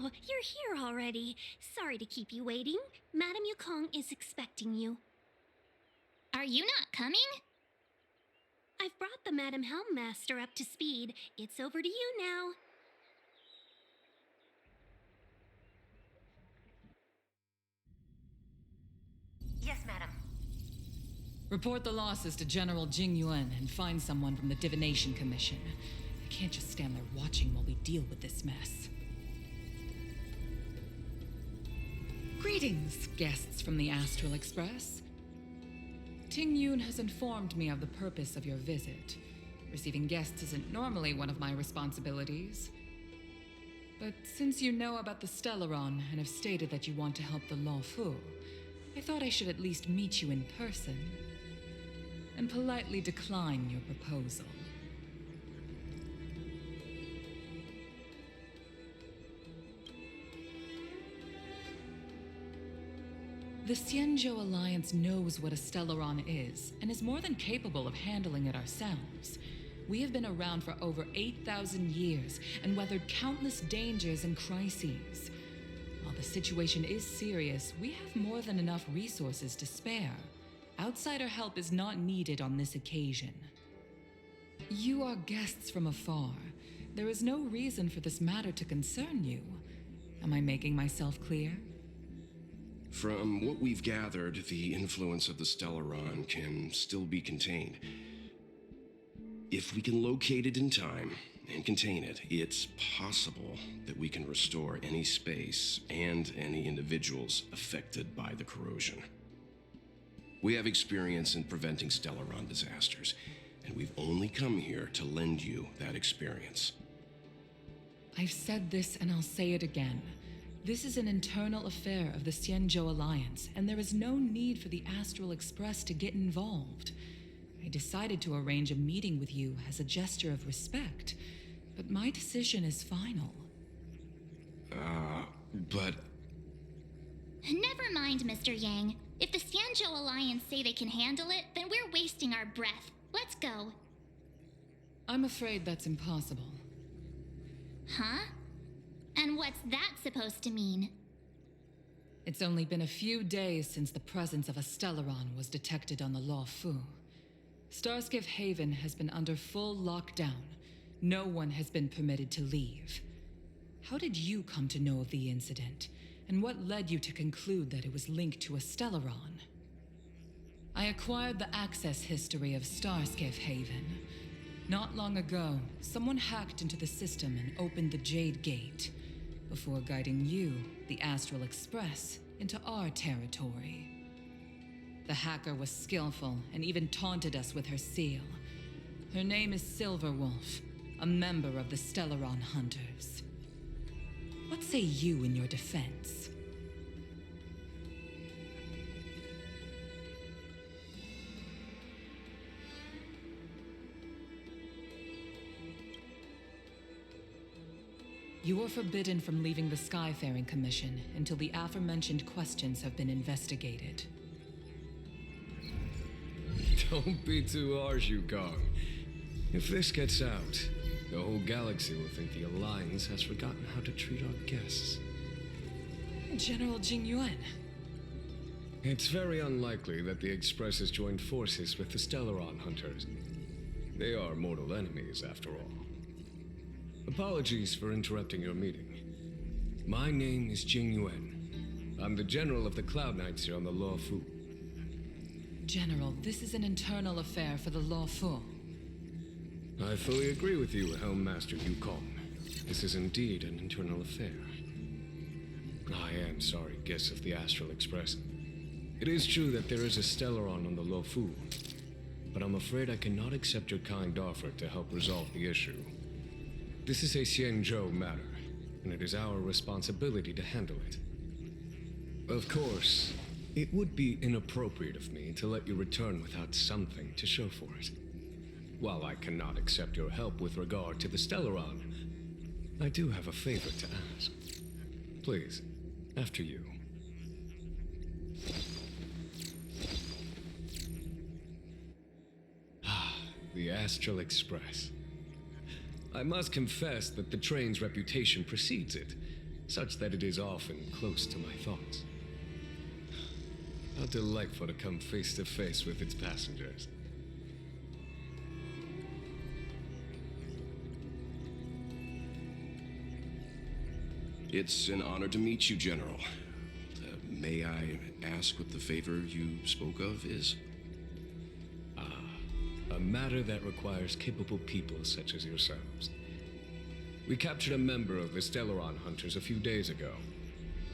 Oh, you're here already. Sorry to keep you waiting. Madame Yukong is expecting you. Are you not coming? I've brought the Madame Helmmaster up to speed. It's over to you now. Yes, madam. Report the losses to General Jing Yuan and find someone from the Divination Commission. I can't just stand there watching while we deal with this mess. Greetings, guests from the Astral Express. Ting Yun has informed me of the purpose of your visit. Receiving guests isn't normally one of my responsibilities. But since you know about the Stellaron and have stated that you want to help the Lawfu, I thought I should at least meet you in person and politely decline your proposal. The Xianzhou Alliance knows what a Stellaron is and is more than capable of handling it ourselves. We have been around for over 8,000 years and weathered countless dangers and crises. While the situation is serious, we have more than enough resources to spare. Outsider help is not needed on this occasion. You are guests from afar. There is no reason for this matter to concern you. Am I making myself clear? From what we've gathered, the influence of the Stellaron can still be contained. If we can locate it in time and contain it, it's possible that we can restore any space and any individuals affected by the corrosion. We have experience in preventing Stellaron disasters, and we've only come here to lend you that experience. I've said this and I'll say it again. This is an internal affair of the Xianzhou Alliance, and there is no need for the Astral Express to get involved. I decided to arrange a meeting with you as a gesture of respect, but my decision is final. But... Never mind, Mr. Yang. If the Xianzhou Alliance say they can handle it, then we're wasting our breath. Let's go. I'm afraid that's impossible. Huh? And what's that supposed to mean? It's only been a few days since the presence of a Stellaron was detected on the Lawfu. Starskiff Haven has been under full lockdown. No one has been permitted to leave. How did you come to know of the incident? And what led you to conclude that it was linked to a Stellaron? I acquired the access history of Starskiff Haven. Not long ago, someone hacked into the system and opened the Jade Gate, before guiding you, the Astral Express, into our territory. The hacker was skillful and even taunted us with her seal. Her name is Silverwolf, a member of the Stellaron Hunters. What say you in your defense? You are forbidden from leaving the Skyfaring Commission until the aforementioned questions have been investigated. Don't be too harsh, Yukong. If this gets out, the whole galaxy will think the Alliance has forgotten how to treat our guests. General Jing Yuan. It's very unlikely that the Express has joined forces with the Stellaron Hunters. They are mortal enemies, after all. Apologies for interrupting your meeting. My name is Jing Yuan. I'm the General of the Cloud Knights here on the Lawfu. General, this is an internal affair for the Lawfu. I fully agree with you, Helmmaster Yukong. This is indeed an internal affair. I am sorry, guests of the Astral Express. It is true that there is a Stellaron on the Lawfu, but I'm afraid I cannot accept your kind offer to help resolve the issue. This is a Xianzhou matter, and it is our responsibility to handle it. Of course, it would be inappropriate of me to let you return without something to show for it. While I cannot accept your help with regard to the Stellaron, I do have a favor to ask. Please, after you. The Astral Express. I must confess that the train's reputation precedes it. such that it is often close to my thoughts. How delightful to come face to face with its passengers. It's an honor to meet you, General. May I ask what the favor you spoke of is? A matter that requires capable people such as yourselves. We captured a member of the Stellaron Hunters a few days ago,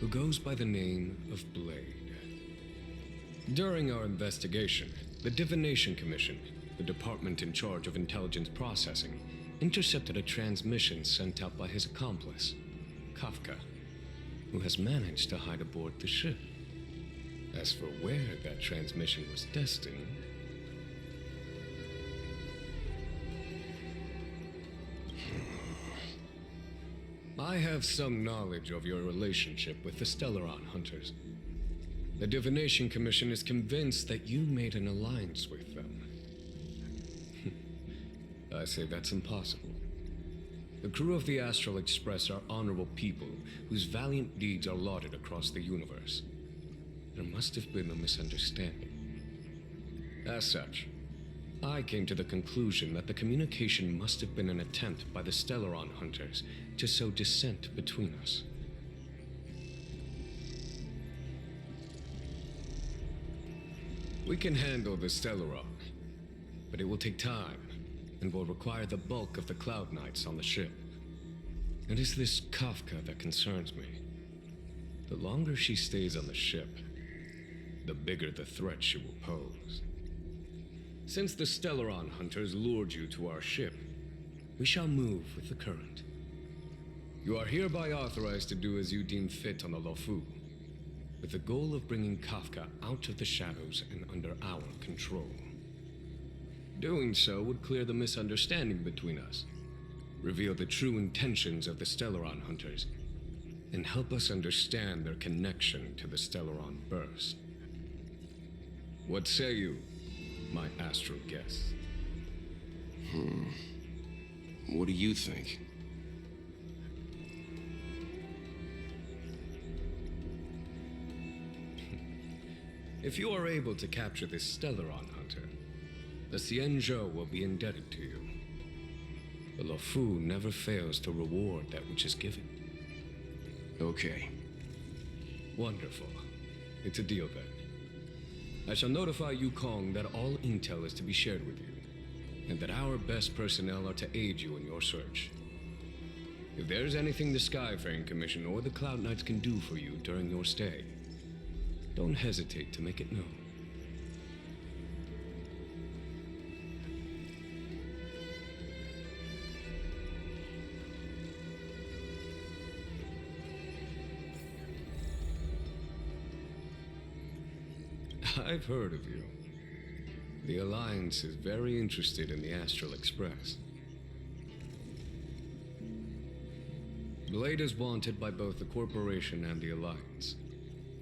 who goes by the name of Blade. During our investigation, the Divination Commission, the department in charge of intelligence processing, intercepted a transmission sent out by his accomplice, Kafka, who has managed to hide aboard the ship. As for where that transmission was destined, I have some knowledge of your relationship with the Stellaron Hunters. The Divination Commission is convinced that you made an alliance with them. I say that's impossible. The crew of the Astral Express are honorable people whose valiant deeds are lauded across the universe. There must have been a misunderstanding. As such, I came to the conclusion that the communication must have been an attempt by the Stellaron Hunters to sow dissent between us. We can handle the Stellaron, but it will take time and will require the bulk of the Cloud Knights on the ship. It is this Kafka that concerns me. The longer she stays on the ship, the bigger the threat she will pose. Since the Stellaron Hunters lured you to our ship, we shall move with the current. You are hereby authorized to do as you deem fit on the Lofu, with the goal of bringing Kafka out of the shadows and under our control. Doing so would clear the misunderstanding between us, reveal the true intentions of the Stellaron Hunters, and help us understand their connection to the Stellaron Burst. What say you, my astral guests? What do you think? If you are able to capture this Stellaron Hunter, the Xianzhou will be indebted to you. The Lofu never fails to reward that which is given. Okay. Wonderful. It's a deal then. I shall notify Yukong that all intel is to be shared with you, and that our best personnel are to aid you in your search. If there is anything the Skyfaring Commission or the Cloud Knights can do for you during your stay, don't hesitate to make it known. I've heard of you. The Alliance is very interested in the Astral Express. Blade is wanted by both the Corporation and the Alliance.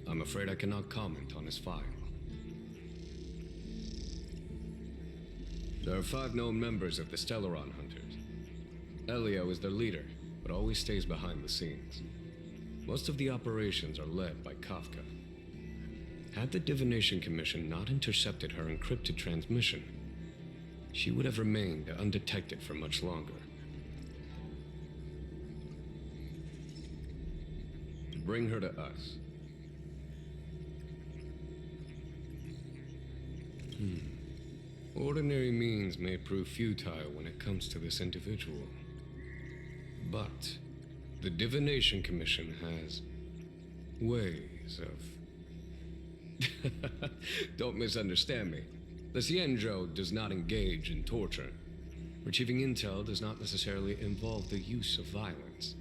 I'm afraid I cannot comment on his file. There are 5 known members of the Stellaron Hunters. Elio is their leader, but always stays behind the scenes. Most of the operations are led by Kafka. Had the Divination Commission not intercepted her encrypted transmission, she would have remained undetected for much longer. Bring her to us. Ordinary means may prove futile when it comes to this individual. But the Divination Commission has ways of... Don't misunderstand me. The Xianzhou does not engage in torture. Retrieving intel does not necessarily involve the use of violence.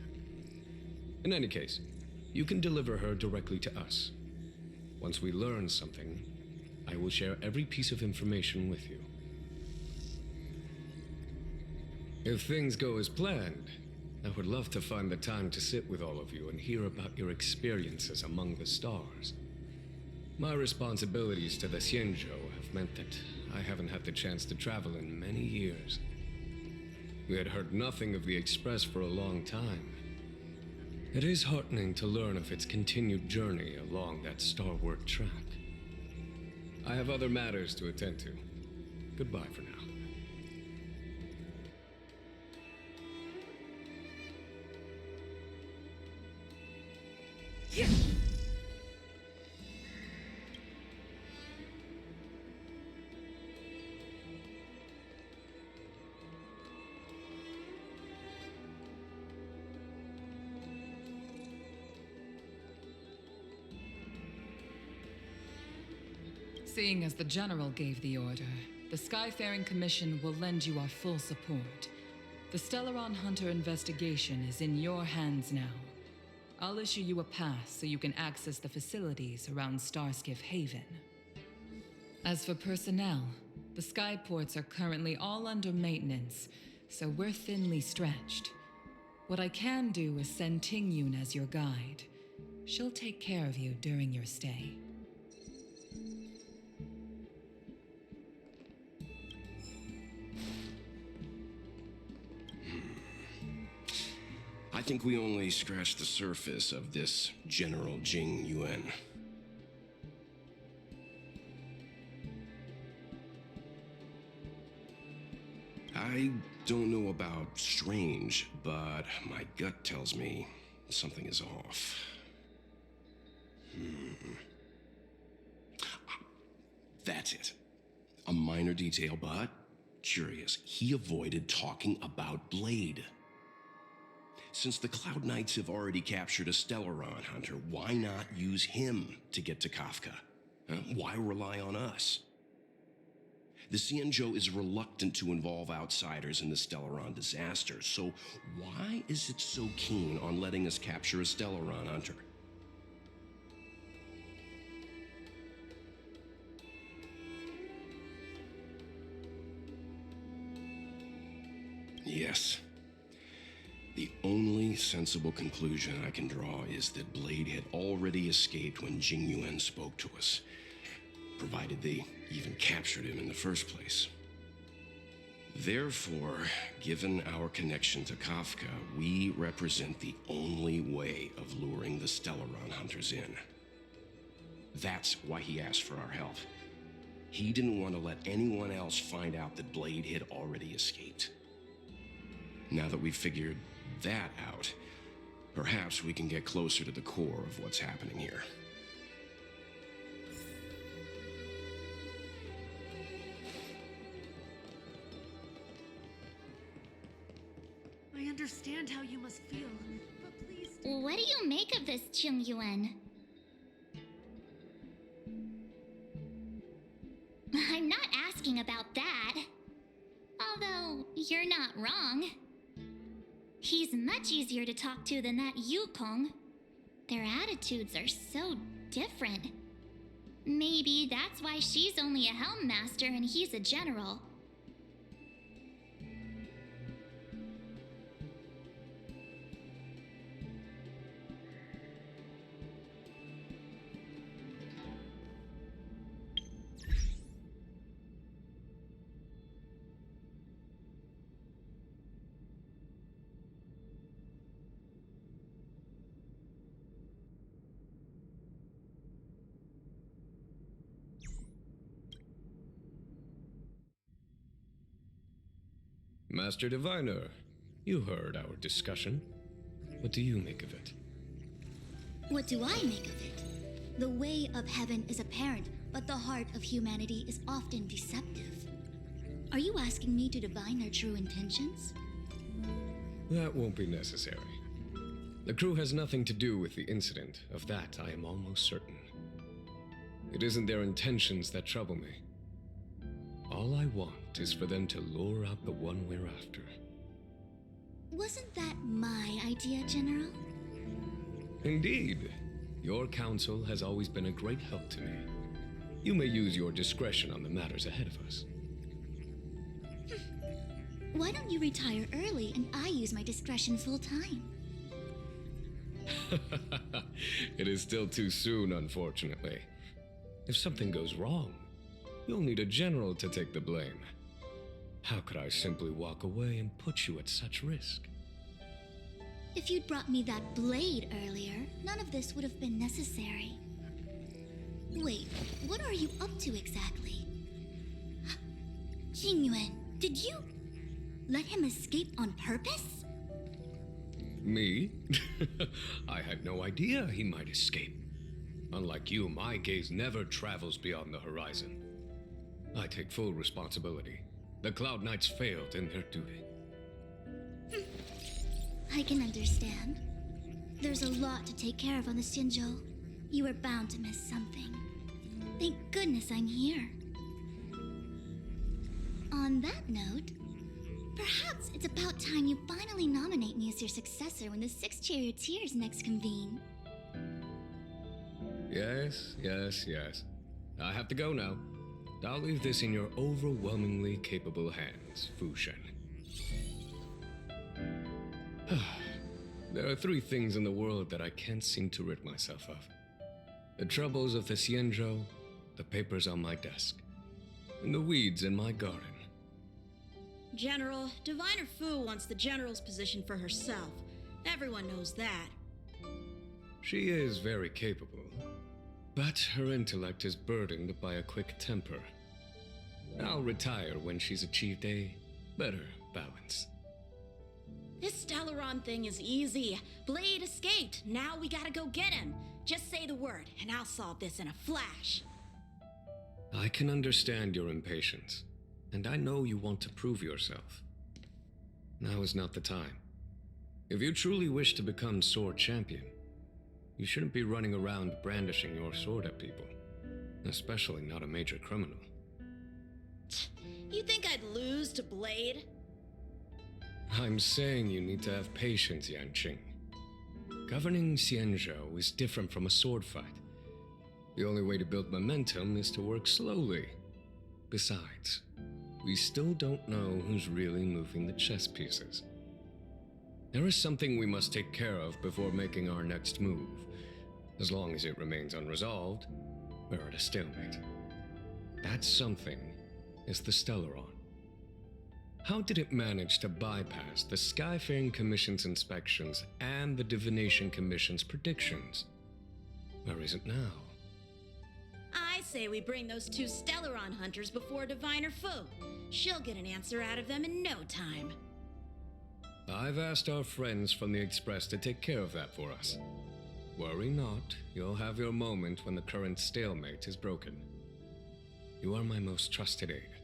In any case, you can deliver her directly to us. Once we learn something, I will share every piece of information with you. If things go as planned, I would love to find the time to sit with all of you and hear about your experiences among the stars. My responsibilities to the Xianzhou have meant that I haven't had the chance to travel in many years. We had heard nothing of the Express for a long time. It is heartening to learn of its continued journey along that stalwart track. I have other matters to attend to. Goodbye for now. Seeing as the General gave the order, the Skyfaring Commission will lend you our full support. The Stellaron Hunter investigation is in your hands now. I'll issue you a pass so you can access the facilities around Starskiff Haven. As for personnel, the skyports are currently all under maintenance, so we're thinly stretched. What I can do is send Tingyun as your guide. She'll take care of you during your stay. I think we only scratched the surface of this General Jing Yuan. I don't know about strange, but my gut tells me something is off. That's it. A minor detail, but curious. He avoided talking about Blade. Since the Cloud Knights have already captured a Stellaron Hunter, why not use him to get to Kafka? Why rely on us? The Xianzhou is reluctant to involve outsiders in the Stellaron disaster, so why is it so keen on letting us capture a Stellaron Hunter? Yes. The only sensible conclusion I can draw is that Blade had already escaped when Jing Yuan spoke to us, provided they even captured him in the first place. Therefore, given our connection to Kafka, we represent the only way of luring the Stellaron Hunters in. That's why he asked for our help. He didn't want to let anyone else find out that Blade had already escaped. Now that we've figured that out, perhaps we can get closer to the core of what's happening here. I understand how you must feel, but please... What do you make of this, Jing Yuan? I'm not asking about that. Although, you're not wrong. He's much easier to talk to than that Yukong. Their attitudes are so different. Maybe that's why she's only a Helm Master and he's a general. Master Diviner, you heard our discussion. What do you make of it? What do I make of it? The way of heaven is apparent, but the heart of humanity is often deceptive. Are you asking me to divine their true intentions? That won't be necessary. The crew has nothing to do with the incident. Of that, I am almost certain. It isn't their intentions that trouble me. All I want is for them to lure out the one we're after. Wasn't that my idea, General? Indeed. Your counsel has always been a great help to me. You may use your discretion on the matters ahead of us. Why don't you retire early and I use my discretion full time? It is still too soon, unfortunately. If something goes wrong, you'll need a general to take the blame. How could I simply walk away and put you at such risk? If you'd brought me that blade earlier, none of this would have been necessary. Wait, what are you up to exactly? Jingyuan, did you let him escape on purpose? Me? I had no idea he might escape. Unlike you, my gaze never travels beyond the horizon. I take full responsibility. The Cloud Knights failed in their duty. I can understand. There's a lot to take care of on the Xinzhou. You were bound to miss something. Thank goodness I'm here. On that note, perhaps it's about time you finally nominate me as your successor when the Six Charioteers next convene. Yes. I have to go now. I'll leave this in your overwhelmingly capable hands, Fu Shen. There are 3 things in the world that I can't seem to rid myself of. The troubles of the Xianzhou, the papers on my desk, and the weeds in my garden. General, Diviner Fu wants the General's position for herself. Everyone knows that. She is very capable, but her intellect is burdened by a quick temper. I'll retire when she's achieved a better balance. This Stellaron thing is easy. Blade escaped. Now we gotta go get him. Just say the word, and I'll solve this in a flash. I can understand your impatience, and I know you want to prove yourself. Now is not the time. If you truly wish to become sword champion, you shouldn't be running around brandishing your sword at people, especially not a major criminal. You think I'd lose to Blade? I'm saying you need to have patience, Yanqing. Governing Xianzhou is different from a sword fight. The only way to build momentum is to work slowly. Besides, we still don't know who's really moving the chess pieces. There is something we must take care of before making our next move. As long as it remains unresolved, we're at a stalemate. That something is the Stellaron. How did it manage to bypass the Skyfaring Commission's inspections and the Divination Commission's predictions? Where is it now? I say we bring those 2 Stellaron hunters before Diviner Fu. She'll get an answer out of them in no time. I've asked our friends from the Express to take care of that for us. Worry not, you'll have your moment when the current stalemate is broken. You are my most trusted aide,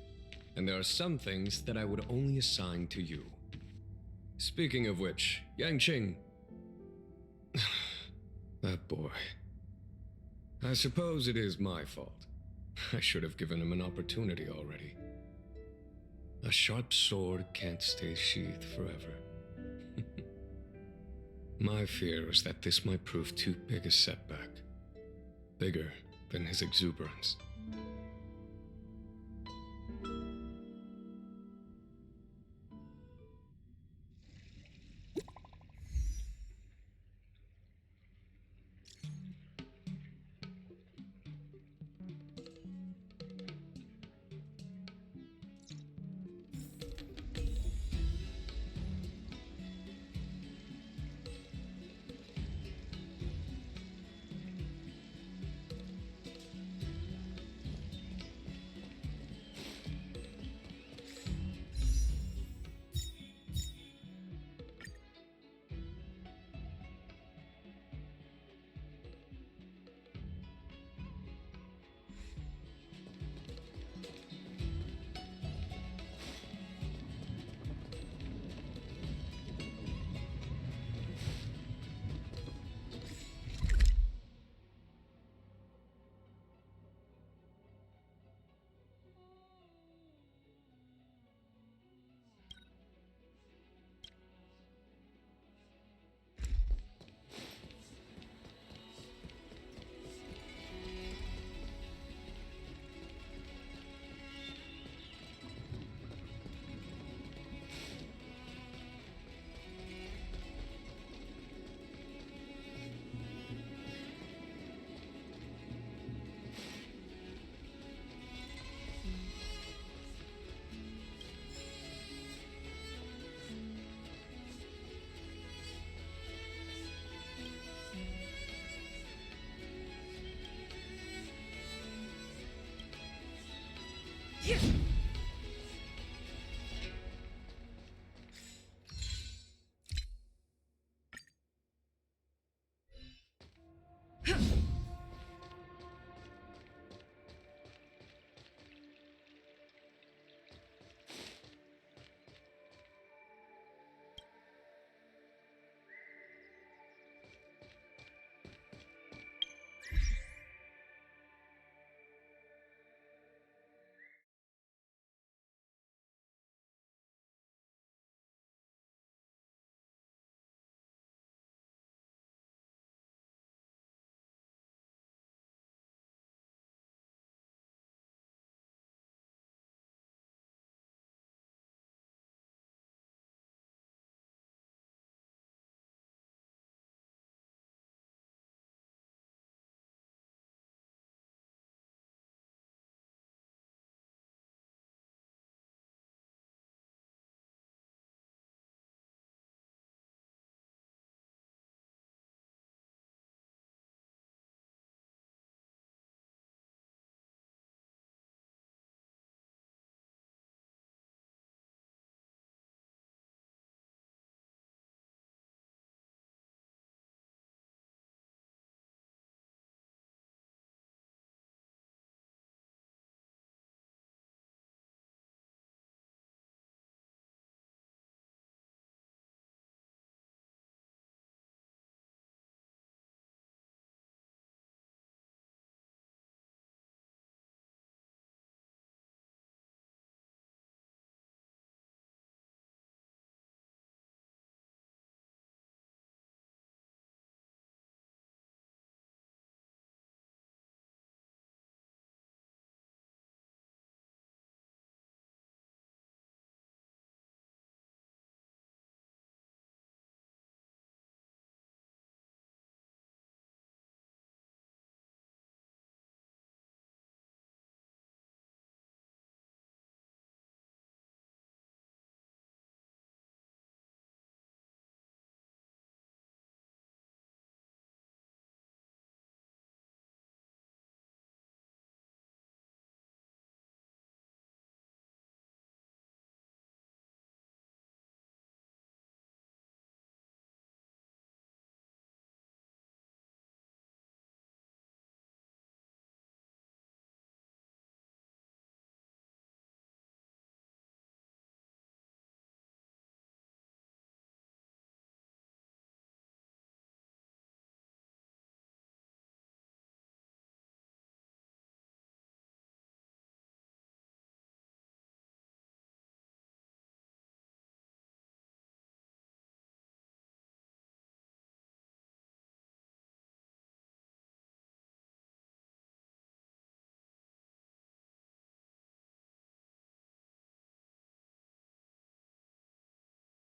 and there are some things that I would only assign to you. Speaking of which, Yanqing... that boy. I suppose it is my fault. I should have given him an opportunity already. A sharp sword can't stay sheathed forever. My fear is that this might prove too big a setback. Bigger than his exuberance.